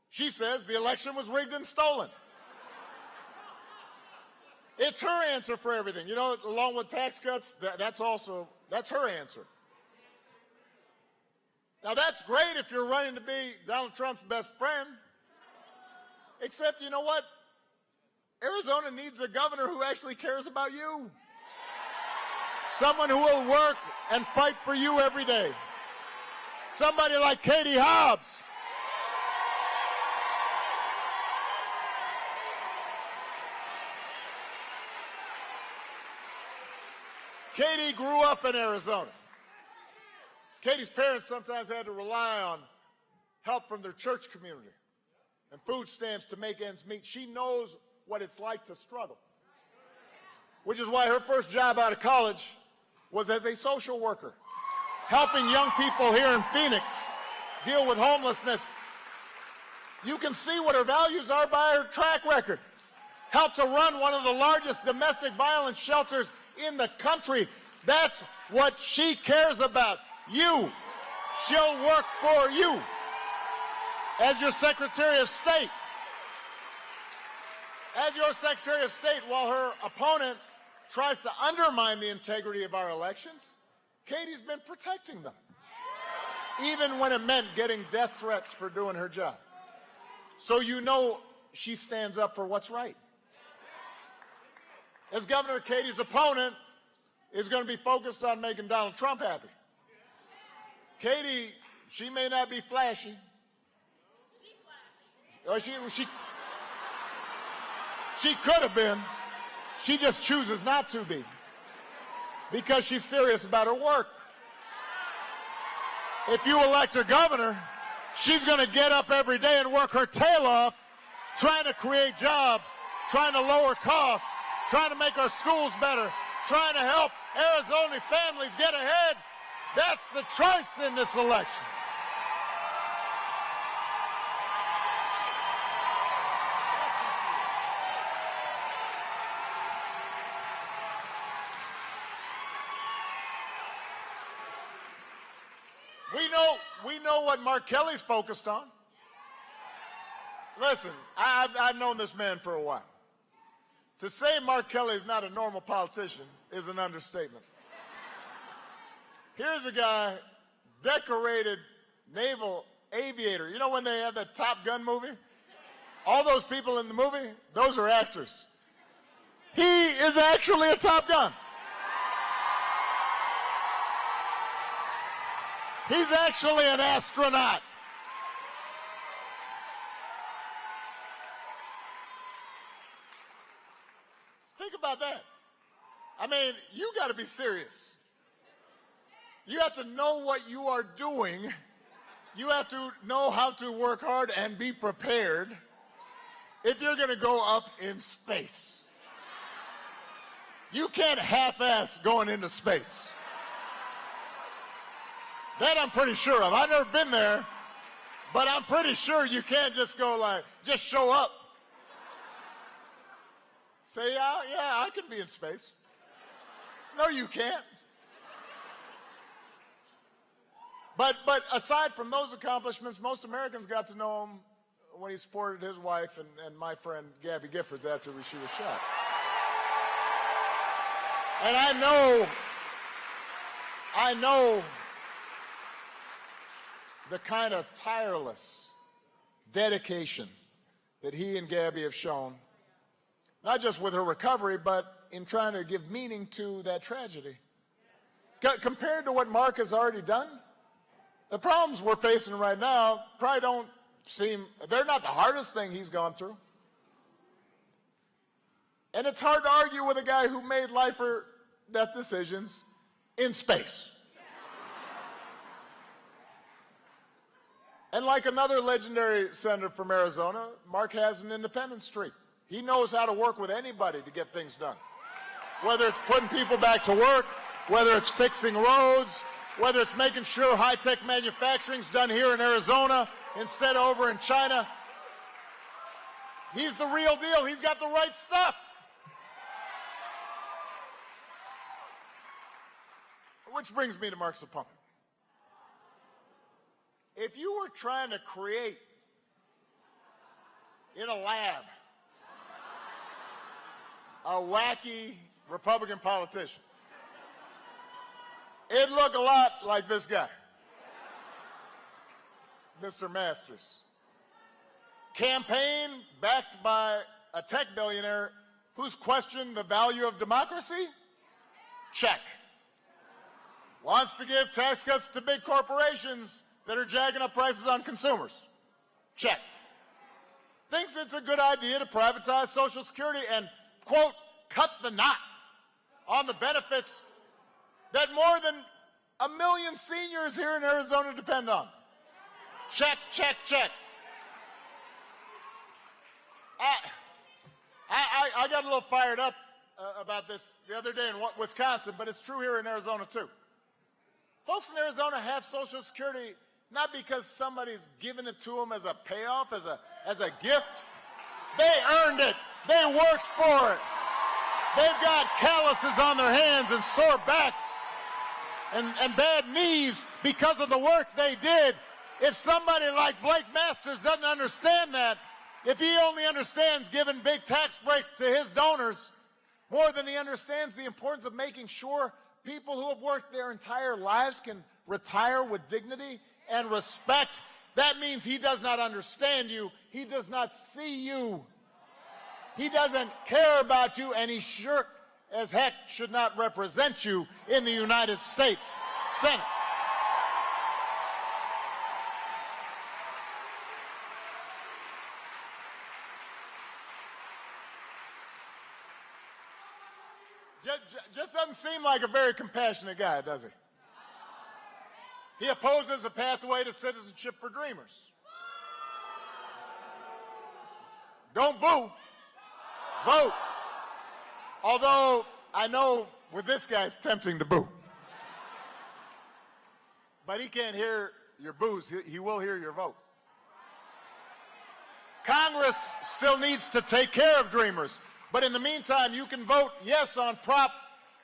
She says the election was rigged and stolen. It's her answer for everything. You know, along with tax cuts, that's her answer. Now, that's great if you're running to be Donald Trump's best friend. Except, you know what? Arizona needs a governor who actually cares about you. Someone who will work and fight for you every day. Somebody like Katie Hobbs. Katie grew up in Arizona. Katie's parents sometimes had to rely on help from their church community and food stamps to make ends meet. She knows what it's like to struggle, which is why her first job out of college was as a social worker, helping young people here in Phoenix deal with homelessness. You can see what her values are by her track record. Helped to run one of the largest domestic violence shelters in the country. That's what she cares about. You. She'll work for you as your Secretary of State. As your Secretary of State, while her opponent tries to undermine the integrity of our elections, Katie's been protecting them, even when it meant getting death threats for doing her job. So you know she stands up for what's right. As governor, Katie's opponent is going to be focused on making Donald Trump happy. Katie, she may not be flashy. Or she could have been. She just chooses not to be because she's serious about her work. If you elect her governor, she's going to get up every day and work her tail off trying to create jobs, trying to lower costs, trying to make our schools better, trying to help Arizona families get ahead. That's the choice in this election. We know what Mark Kelly's focused on. Listen, I've known this man for a while. To say Mark Kelly is not a normal politician is an understatement. Here's a guy, decorated naval aviator. You know when they had that Top Gun movie? All those people in the movie, those are actors. He is actually a Top Gun. He's actually an astronaut. Think about that. I mean, you got to be serious. You have to know what you are doing. You have to know how to work hard and be prepared if you're going to go up in space. You can't half-ass going into space. That I'm pretty sure of. I've never been there, but I'm pretty sure you can't just go like, just show up. Say, yeah, I can be in space. No, you can't. But aside from those accomplishments, most Americans got to know him when he supported his wife and my friend Gabby Giffords after she was shot. And I know the kind of tireless dedication that he and Gabby have shown, not just with her recovery, but in trying to give meaning to that tragedy. Compared to what Mark has already done, the problems we're facing right now probably don't seem, they're not the hardest thing he's gone through. And it's hard to argue with a guy who made life or death decisions in space. And like another legendary senator from Arizona, Mark has an independent streak. He knows how to work with anybody to get things done. Whether it's putting people back to work, whether it's fixing roads, whether it's making sure high-tech manufacturing's done here in Arizona instead of over in China. He's the real deal. He's got the right stuff. Which brings me to Mark's opponent. If you were trying to create in a lab a wacky Republican politician, it'd look a lot like this guy, Mr. Masters. Campaign backed by a tech billionaire who's questioned the value of democracy? Check. Wants to give tax cuts to big corporations that are jacking up prices on consumers? Check. Thinks it's a good idea to privatize Social Security and, quote, cut the knot on the benefits that more than 1 million seniors here in Arizona depend on. Check, check, check. I got a little fired up about this the other day in Wisconsin, but it's true here in Arizona too. Folks in Arizona have Social Security not because somebody's given it to them as a payoff, as a gift. They earned it. They worked for it. They've got calluses on their hands and sore backs and bad knees because of the work they did. If somebody like Blake Masters doesn't understand that, if he only understands giving big tax breaks to his donors, more than he understands the importance of making sure people who have worked their entire lives can retire with dignity and respect. That means he does not understand you. He does not see you. He doesn't care about you, and he sure as heck should not represent you in the United States Senate. Just doesn't seem like a very compassionate guy, does he? He opposes a pathway to citizenship for dreamers. Don't boo. Vote. Although I know with this guy it's tempting to boo. But he can't hear your boos. He will hear your vote. Congress still needs to take care of dreamers. But in the meantime, you can vote yes on Prop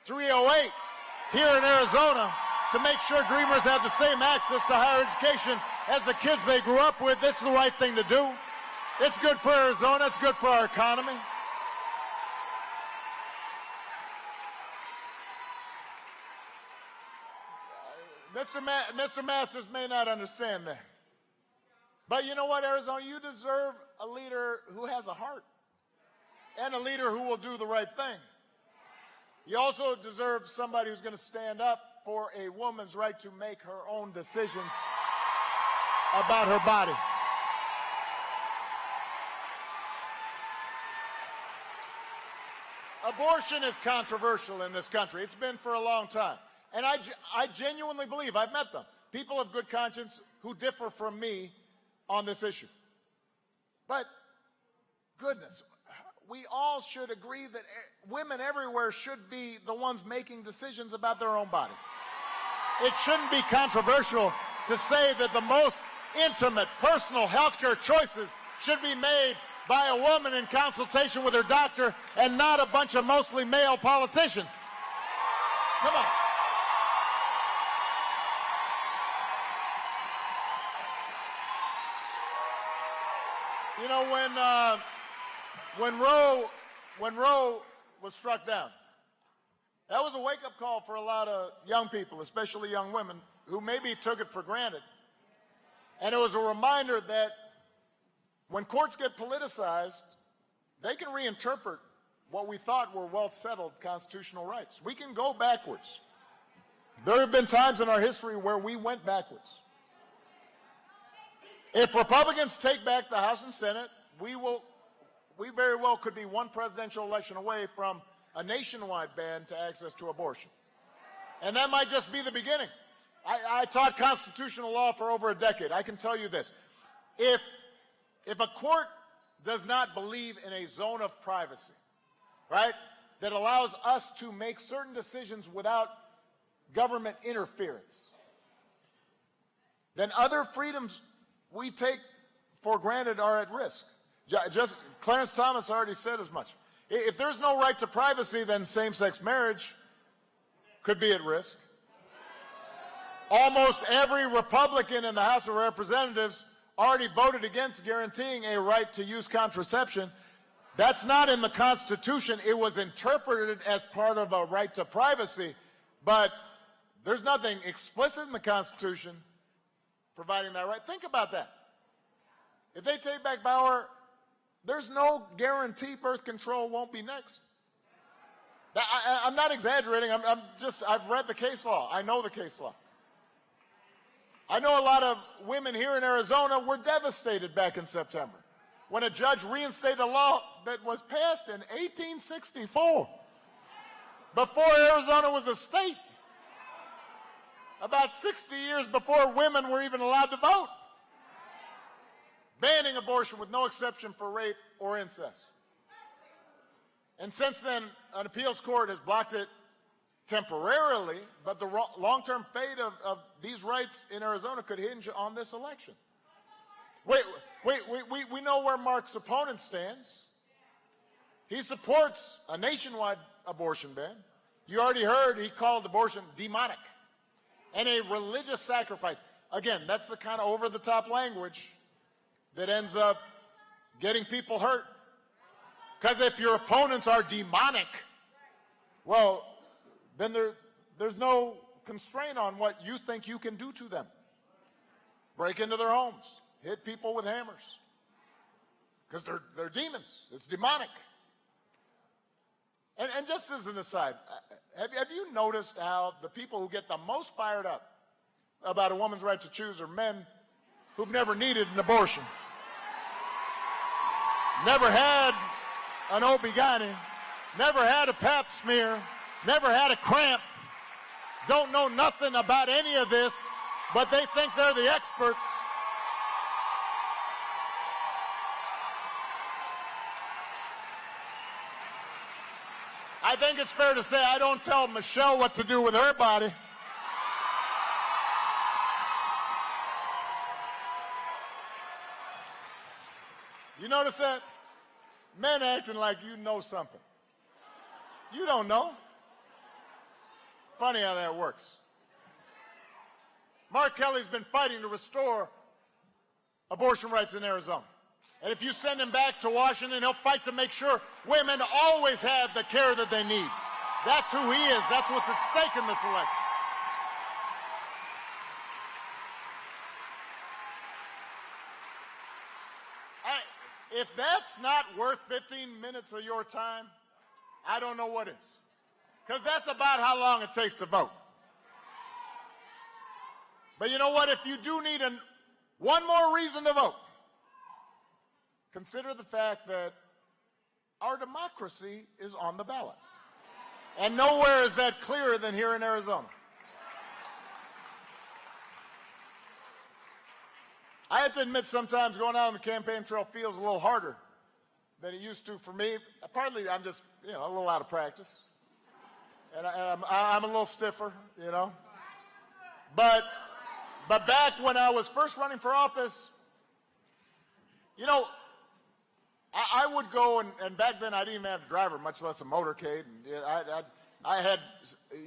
308 here in Arizona to make sure dreamers have the same access to higher education as the kids they grew up with. It's the right thing to do. It's good for Arizona. It's good for our economy. Mr. Masters may not understand that. But you know what, Arizona? You deserve a leader who has a heart and a leader who will do the right thing. You also deserve somebody who's going to stand up for a woman's right to make her own decisions about her body. Abortion is controversial in this country. It's been for a long time. And I genuinely believe, I've met them, people of good conscience who differ from me on this issue. But, goodness, we all should agree that women everywhere should be the ones making decisions about their own body. It shouldn't be controversial to say that the most intimate, personal health care choices should be made by a woman in consultation with her doctor and not a bunch of mostly male politicians. Come on. You know, when Roe was struck down, that was a wake-up call for a lot of young people, especially young women, who maybe took it for granted. And it was a reminder that when courts get politicized, they can reinterpret what we thought were well-settled constitutional rights. We can go backwards. There have been times in our history where we went backwards. If Republicans take back the House and Senate, we very well could be one presidential election away from a nationwide ban to access to abortion. And that might just be the beginning. I taught constitutional law for over a decade. I can tell you this. If a court does not believe in a zone of privacy, right, that allows us to make certain decisions without government interference, then other freedoms we take for granted are at risk. Just Clarence Thomas already said as much. If there's no right to privacy, then same-sex marriage could be at risk. Almost every Republican in the House of Representatives already voted against guaranteeing a right to use contraception. That's not in the Constitution. It was interpreted as part of a right to privacy, but there's nothing explicit in the Constitution providing that right. Think about that. If they take back power, there's no guarantee birth control won't be next. I'm not exaggerating. I've read the case law. I know the case law. I know a lot of women here in Arizona were devastated back in September when a judge reinstated a law that was passed in 1864, before Arizona was a state, about 60 years before women were even allowed to vote, banning abortion with no exception for rape or incest. And since then, an appeals court has blocked it temporarily, but the long-term fate of these rights in Arizona could hinge on this election. We know where Mark's opponent stands. He supports a nationwide abortion ban. You already heard he called abortion demonic and a religious sacrifice. Again, that's the kind of over-the-top language that ends up getting people hurt. Because if your opponents are demonic, well, then there's no constraint on what you think you can do to them. Break into their homes, hit people with hammers, because they're demons. It's demonic. And just as an aside, have you noticed how the people who get the most fired up about a woman's right to choose are men who've never needed an abortion, never had an OB-GYN, never had a pap smear, never had a cramp, don't know nothing about any of this, but they think they're the experts. I think it's fair to say I don't tell Michelle what to do with her body. You notice that? Men acting like you know something. You don't know. Funny how that works. Mark Kelly's been fighting to restore abortion rights in Arizona. And if you send him back to Washington, he'll fight to make sure women always have the care that they need. That's who he is. That's what's at stake in this election. If that's not worth 15 minutes of your time, I don't know what is. Because that's about how long it takes to vote. But you know what? If you do need one more reason to vote, consider the fact that our democracy is on the ballot. And nowhere is that clearer than here in Arizona. I have to admit sometimes going out on the campaign trail feels a little harder than it used to for me. Partly I'm just, a little out of practice. And I'm a little stiffer, But back when I was first running for office, I would go, and back then I didn't even have a driver, much less a motorcade. And I had,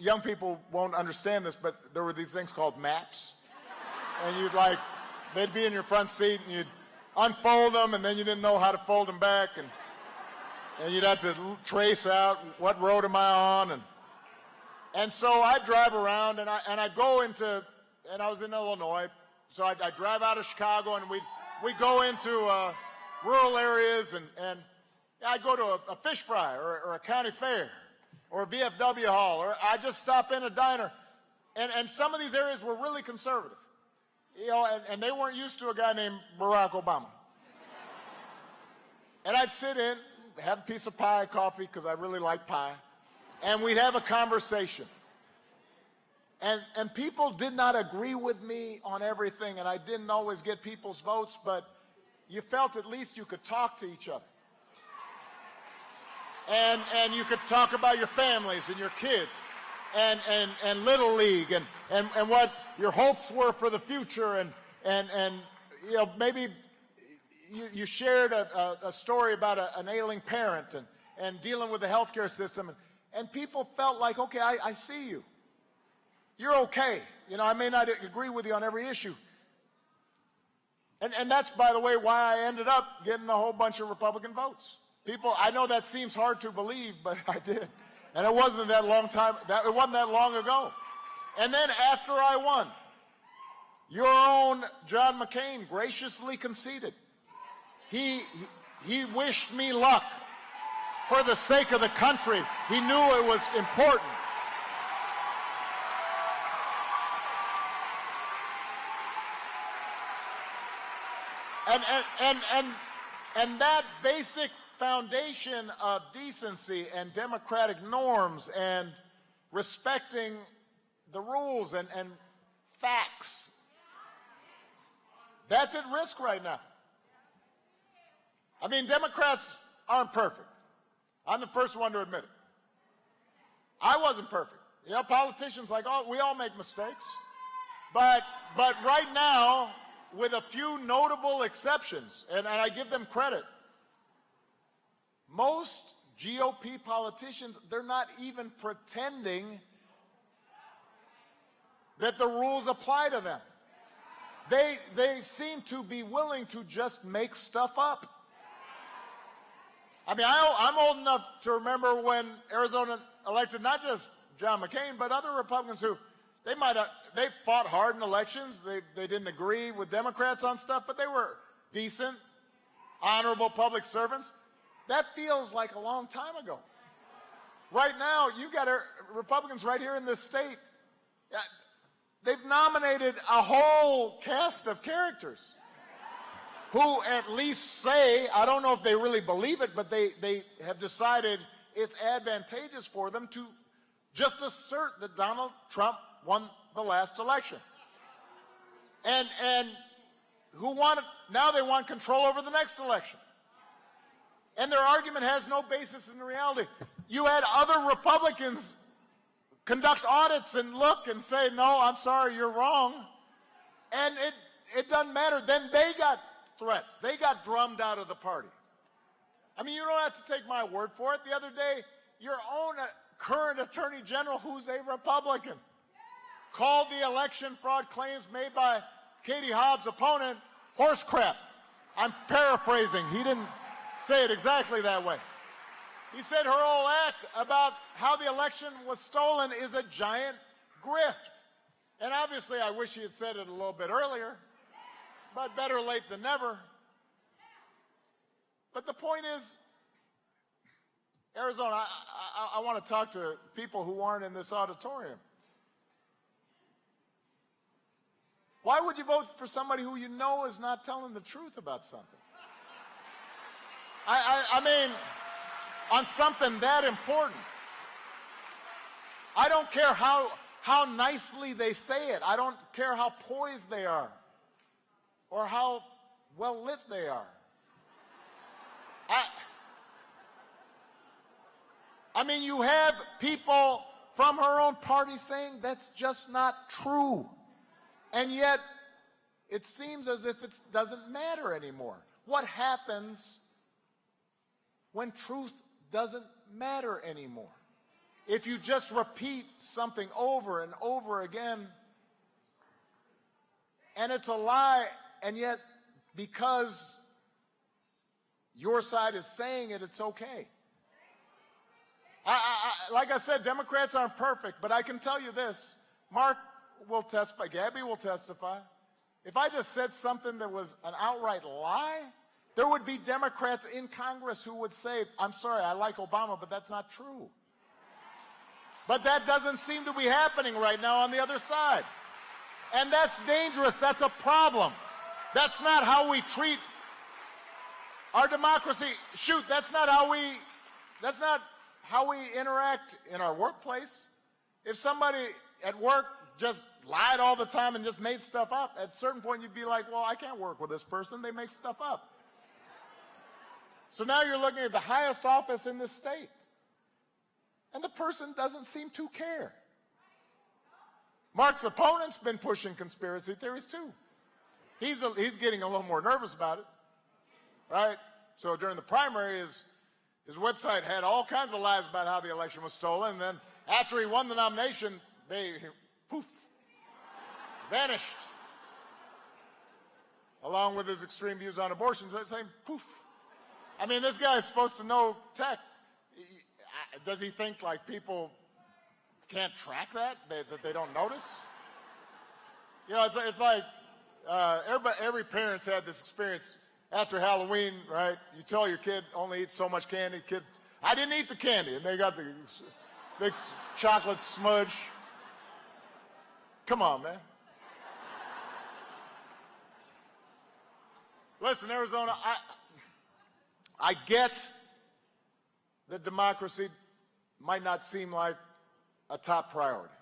young people won't understand this, but there were these things called maps. And they'd be in your front seat, and you'd unfold them, and then you didn't know how to fold them back. And you'd have to trace out what road am I on. And so I'd drive around, and I'd go into, and I was in Illinois, so I'd drive out of Chicago, and we'd go into rural areas, and I'd go to a fish fry or a county fair or a VFW hall, or I'd just stop in a diner. And some of these areas were really conservative, and they weren't used to a guy named Barack Obama. And I'd sit in, have a piece of pie, coffee, because I really like pie, and we'd have a conversation. And people did not agree with me on everything, and I didn't always get people's votes, but you felt at least you could talk to each other. And you could talk about your families and your kids and Little League and what your hopes were for the future, and maybe you shared a story about an ailing parent and dealing with the healthcare system, and people felt like, okay, I see you. You're okay. I may not agree with you on every issue. And that's, by the way, why I ended up getting a whole bunch of Republican votes. People, I know that seems hard to believe, but I did. And it wasn't that long ago. And then after I won, your own John McCain graciously conceded. He wished me luck for the sake of the country. He knew it was important. And that basic foundation of decency and democratic norms and respecting the rules and facts, that's at risk right now. I mean, Democrats aren't perfect. I'm the first one to admit it. I wasn't perfect. Politicians we all make mistakes. But right now, with a few notable exceptions, and I give them credit, most GOP politicians, they're not even pretending that the rules apply to them. They seem to be willing to just make stuff up. I mean, I'm old enough to remember when Arizona elected not just John McCain, but other Republicans who they fought hard in elections. They didn't agree with Democrats on stuff, but they were decent, honorable public servants. That feels like a long time ago. Right now, you got Republicans right here in this state. They've nominated a whole cast of characters who at least say, I don't know if they really believe it, but they have decided it's advantageous for them to just assert that Donald Trump won the last election. And now they want control over the next election. And their argument has no basis in the reality. You had other Republicans conduct audits and look and say, no, I'm sorry, you're wrong. And it doesn't matter. Then they got threats. They got drummed out of the party. I mean, you don't have to take my word for it. The other day, your own current Attorney General, who's a Republican, called the election fraud claims made by Katie Hobbs' opponent horse crap. I'm paraphrasing. He didn't say it exactly that way. He said her whole act about how the election was stolen is a giant grift. And obviously, I wish he had said it a little bit earlier, but better late than never. But the point is, Arizona, I want to talk to people who aren't in this auditorium. Why would you vote for somebody who you know is not telling the truth about something? I mean, on something that important. I don't care how nicely they say it. I don't care how poised they are or how well lit they are. I mean, you have people from her own party saying that's just not true. And yet, it seems as if it doesn't matter anymore. What happens when truth doesn't matter anymore? If you just repeat something over and over again, and it's a lie, and yet because your side is saying it, it's okay. Like I said, Democrats aren't perfect, but I can tell you this. Mark will testify, Gabby will testify. If I just said something that was an outright lie, there would be Democrats in Congress who would say, I'm sorry, I like Obama, but that's not true. But that doesn't seem to be happening right now on the other side. And that's dangerous. That's a problem. That's not how we treat our democracy. Shoot, that's not how we interact in our workplace. If somebody at work just lied all the time and just made stuff up, at a certain point you'd be like, well, I can't work with this person. They make stuff up. So now you're looking at the highest office in this state, and the person doesn't seem to care. Mark's opponent's been pushing conspiracy theories too. He's getting a little more nervous about it, right? So during the primary, his website had all kinds of lies about how the election was stolen, and then after he won the nomination, they, poof, vanished. Along with his extreme views on abortion, saying poof. I mean, this guy is supposed to know tech. Does he think like people can't track that they don't notice? You know, it's like every parent's had this experience after Halloween, right? You tell your kid only eat so much candy. Kid, I didn't eat the candy, and they got the big chocolate smudge. Come on, man. Listen, Arizona, I get that democracy might not seem like a top priority.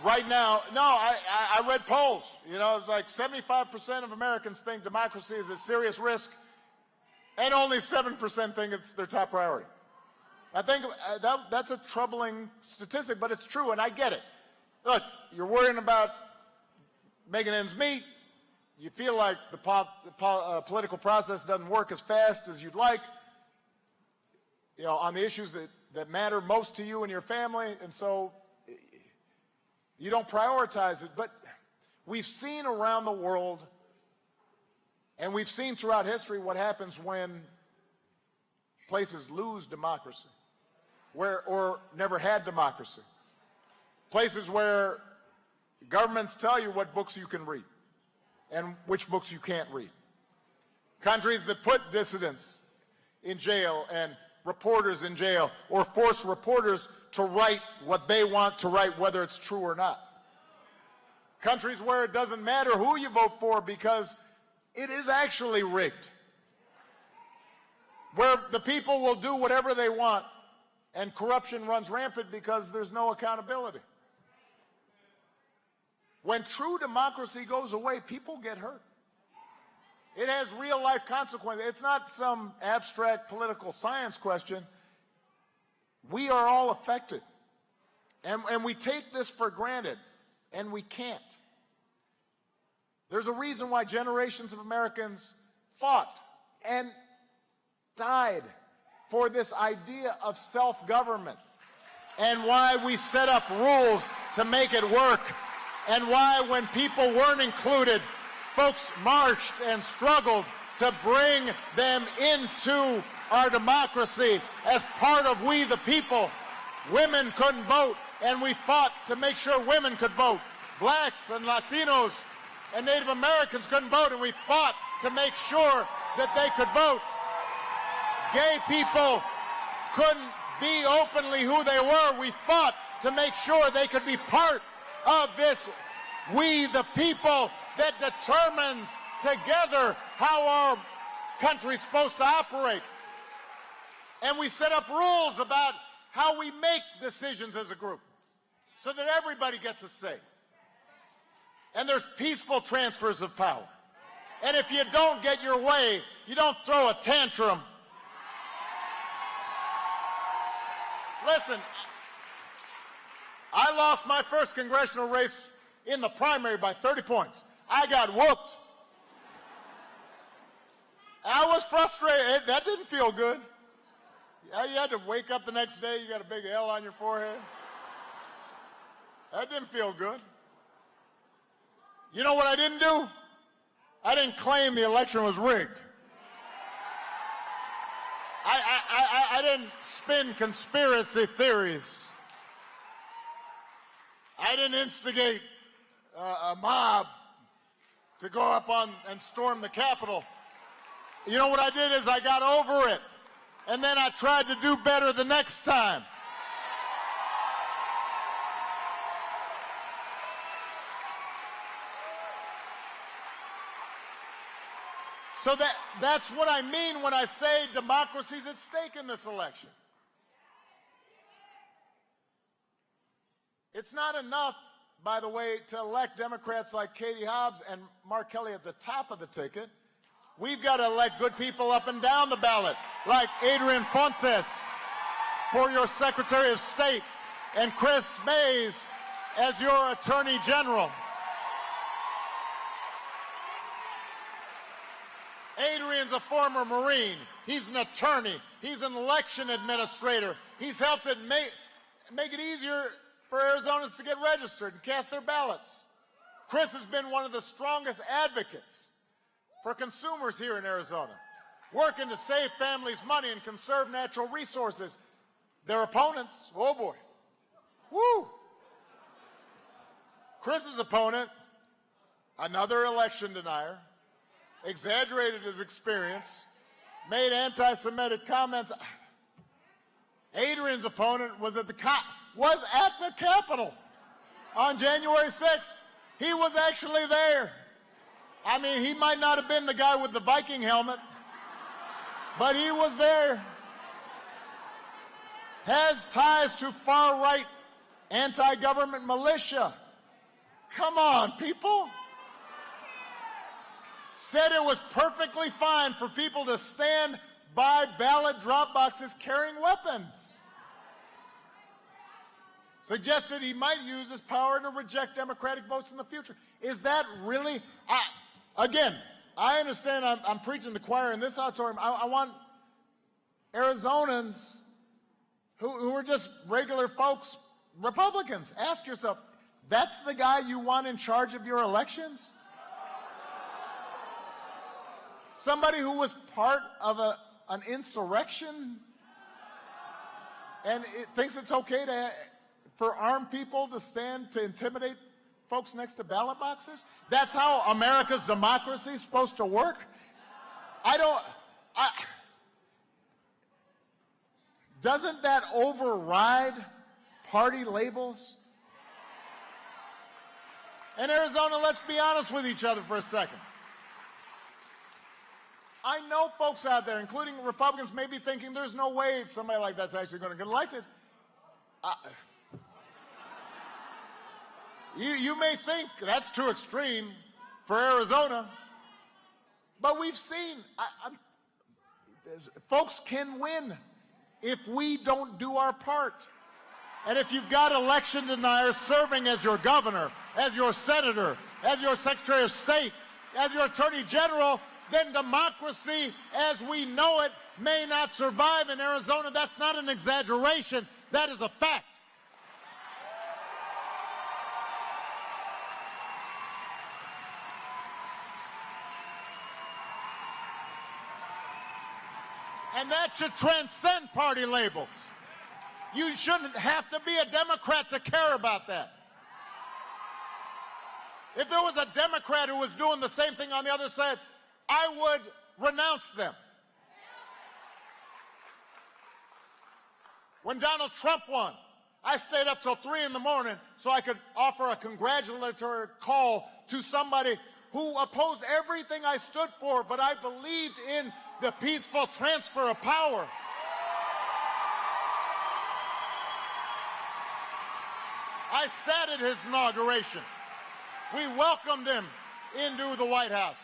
Right now, no, I read polls. You know, it's like 75% of Americans think democracy is a serious risk, and only 7% think it's their top priority. I think that's a troubling statistic, but it's true, and I get it. Look, you're worrying about making ends meet. You feel like the political process doesn't work as fast as you'd like, you know, on the issues that matter most to you and your family, and so you don't prioritize it. But we've seen around the world, and we've seen throughout history what happens when places lose democracy, or never had democracy. Places where governments tell you what books you can read and which books you can't read. Countries that put dissidents in jail and reporters in jail, or force reporters to write what they want to write, whether it's true or not. Countries where it doesn't matter who you vote for because it is actually rigged. Where the people will do whatever they want and corruption runs rampant because there's no accountability. When true democracy goes away, people get hurt. It has real life consequences. It's not some abstract political science question. We are all affected. And we take this for granted, and we can't. There's a reason why generations of Americans fought and died for this idea of self-government, and why we set up rules to make it work, and why when people weren't included, folks marched and struggled to bring them into our democracy as part of we the people. Women couldn't vote, and we fought to make sure women could vote. Blacks and Latinos and Native Americans couldn't vote, and we fought to make sure that they could vote. Gay people couldn't be openly who they were. We fought to make sure they could be part of this we the people that determines together how our country's supposed to operate. And we set up rules about how we make decisions as a group so that everybody gets a say. And there's peaceful transfers of power. And if you don't get your way, you don't throw a tantrum. Listen, I lost my first congressional race in the primary by 30 points. I got whooped. I was frustrated. That didn't feel good. You had to wake up the next day, you got a big L on your forehead. That didn't feel good. You know what I didn't do? I didn't claim the election was rigged. I didn't spin conspiracy theories. I didn't instigate a mob to go up on and storm the Capitol. You know what I did is I got over it, and then I tried to do better the next time. So that's what I mean when I say democracy's at stake in this election. It's not enough, by the way, to elect Democrats like Katie Hobbs and Mark Kelly at the top of the ticket. We've got to elect good people up and down the ballot, like Adrian Fontes for your Secretary of State and Chris Mays as your Attorney General. Adrian's a former Marine. He's an attorney. He's an election administrator. He's helped it make it easier for Arizonans to get registered and cast their ballots. Chris has been one of the strongest advocates for consumers here in Arizona, working to save families money and conserve natural resources. Their opponents, oh boy, woo! Chris's opponent, another election denier, exaggerated his experience, made anti-Semitic comments. Adrian's opponent was at the Capitol on January 6th. He was actually there. I mean, he might not have been the guy with the Viking helmet, but he was there. Has ties to far-right anti-government militia. Come on, people. Said it was perfectly fine for people to stand by ballot drop boxes carrying weapons. Suggested he might use his power to reject Democratic votes in the future. Is that really? Again, I understand I'm preaching the choir in this auditorium. I want Arizonans who are just regular folks, Republicans, ask yourself, that's the guy you want in charge of your elections? Somebody who was part of an insurrection? And it thinks it's okay for armed people to stand to intimidate folks next to ballot boxes? That's how America's democracy is supposed to work? Doesn't that override party labels? In Arizona, let's be honest with each other for a second. I know folks out there, including Republicans, may be thinking there's no way somebody like that's actually going to get elected. You may think that's too extreme for Arizona, but we've seen folks can win if we don't do our part. And if you've got election deniers serving as your governor, as your senator, as your secretary of state, as your attorney general, then democracy as we know it may not survive in Arizona. That's not an exaggeration. That is a fact. And that should transcend party labels. You shouldn't have to be a Democrat to care about that. If there was a Democrat who was doing the same thing on the other side, I would renounce them. When Donald Trump won, I stayed up till 3 in the morning so I could offer a congratulatory call to somebody who opposed everything I stood for, but I believed in the peaceful transfer of power. I sat at his inauguration. We welcomed him into the White House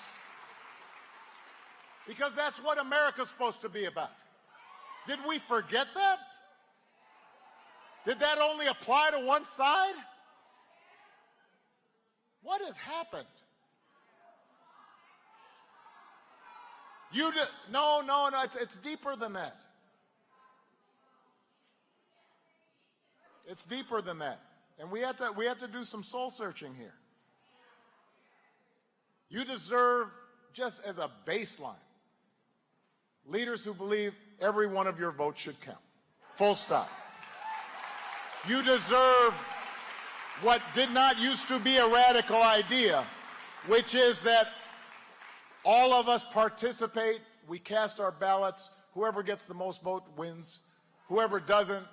because that's what America's supposed to be about. Did we forget that? Did that only apply to one side? What has happened? No, it's deeper than that. It's deeper than that. And we have to do some soul searching here. You deserve, just as a baseline, leaders who believe every one of your votes should count. Full stop. You deserve what did not used to be a radical idea, which is that all of us participate, we cast our ballots, whoever gets the most vote wins, whoever doesn't,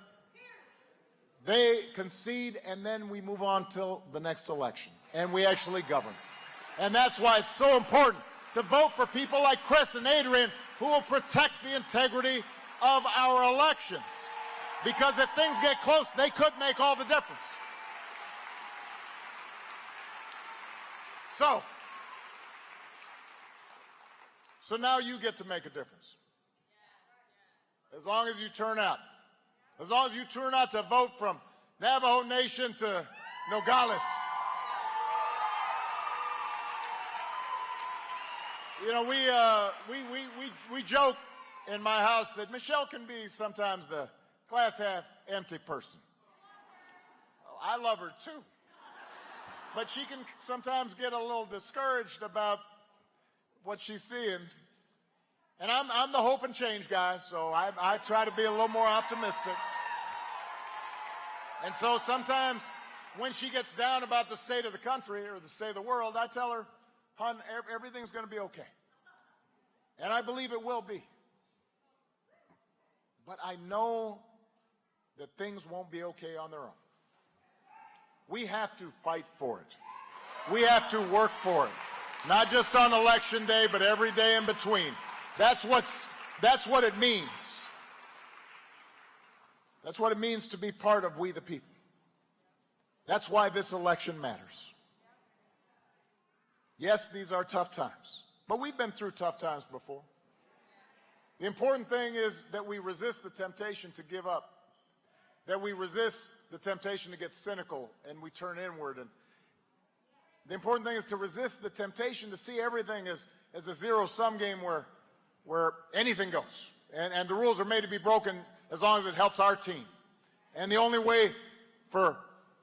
they concede, and then we move on till the next election, and we actually govern. And that's why it's so important to vote for people like Chris and Adrian, who will protect the integrity of our elections. Because if things get close, they could make all the difference. So now you get to make a difference. As long as you turn out. As long as you turn out to vote from Navajo Nation to Nogales. You know, we joke in my house that Michelle can be sometimes the glass half empty person. I love her too. But she can sometimes get a little discouraged about what she's seeing. And I'm the hope and change guy, so I try to be a little more optimistic. And so sometimes when she gets down about the state of the country or the state of the world, I tell her, hon, everything's going to be okay. And I believe it will be. But I know that things won't be okay on their own. We have to fight for it. We have to work for it. Not just on election day, but every day in between. That's what it means. That's what it means to be part of We the People. That's why this election matters. Yes, these are tough times, but we've been through tough times before. The important thing is that we resist the temptation to give up, that we resist the temptation to get cynical and we turn inward. And the important thing is to resist the temptation to see everything as a zero-sum game where anything goes. And the rules are made to be broken as long as it helps our team. And the only way for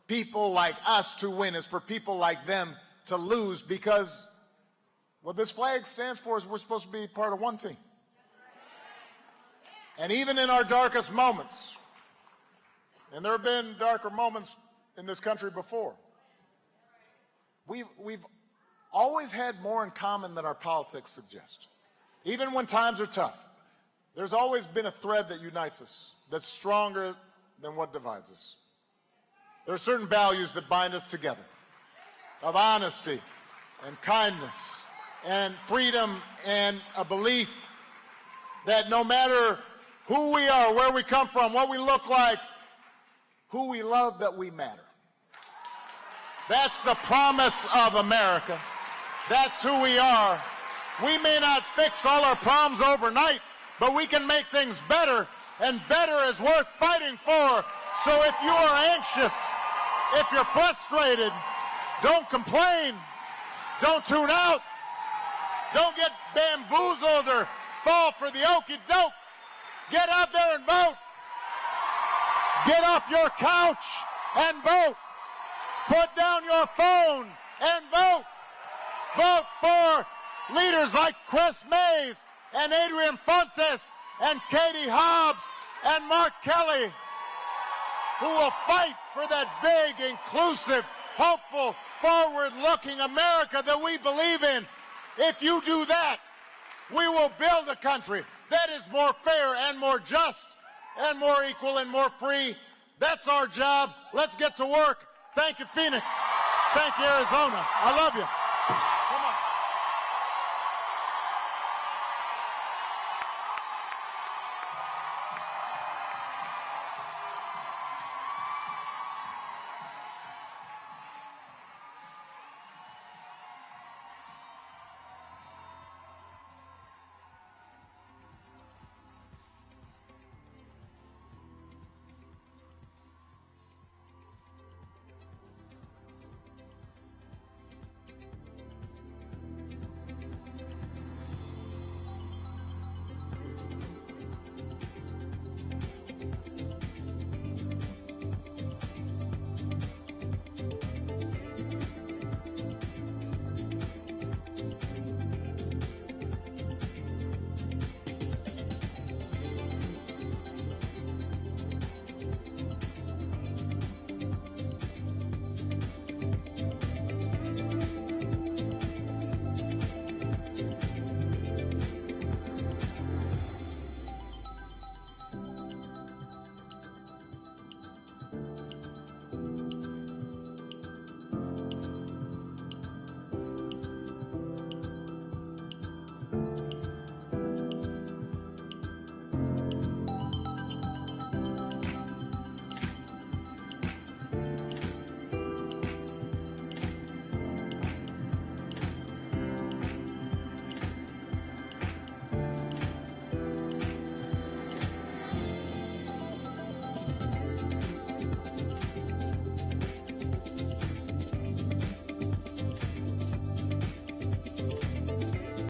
people like us to win is for people like them to lose, because what this flag stands for is we're supposed to be part of one team. And even in our darkest moments, and there have been darker moments in this country before, we've always had more in common than our politics suggest. Even when times are tough, there's always been a thread that unites us, that's stronger than what divides us. There are certain values that bind us together, of honesty and kindness and freedom and a belief that no matter who we are, where we come from, what we look like, who we love, that we matter. That's the promise of America. That's who we are. We may not fix all our problems overnight, but we can make things better, and better is worth fighting for. So if you are anxious, if you're frustrated, don't complain. Don't tune out. Don't get bamboozled or fall for the okie doke. Get out there and vote. Get off your couch and vote. Put down your phone and vote. Vote for leaders like Chris Mays and Adrian Fontes and Katie Hobbs and Mark Kelly, who will fight for that big, inclusive, hopeful, forward-looking America that we believe in. If you do that, we will build a country that is more fair and more just and more equal and more free. That's our job. Let's get to work. Thank you, Phoenix. Thank you, Arizona. I love you. Come on.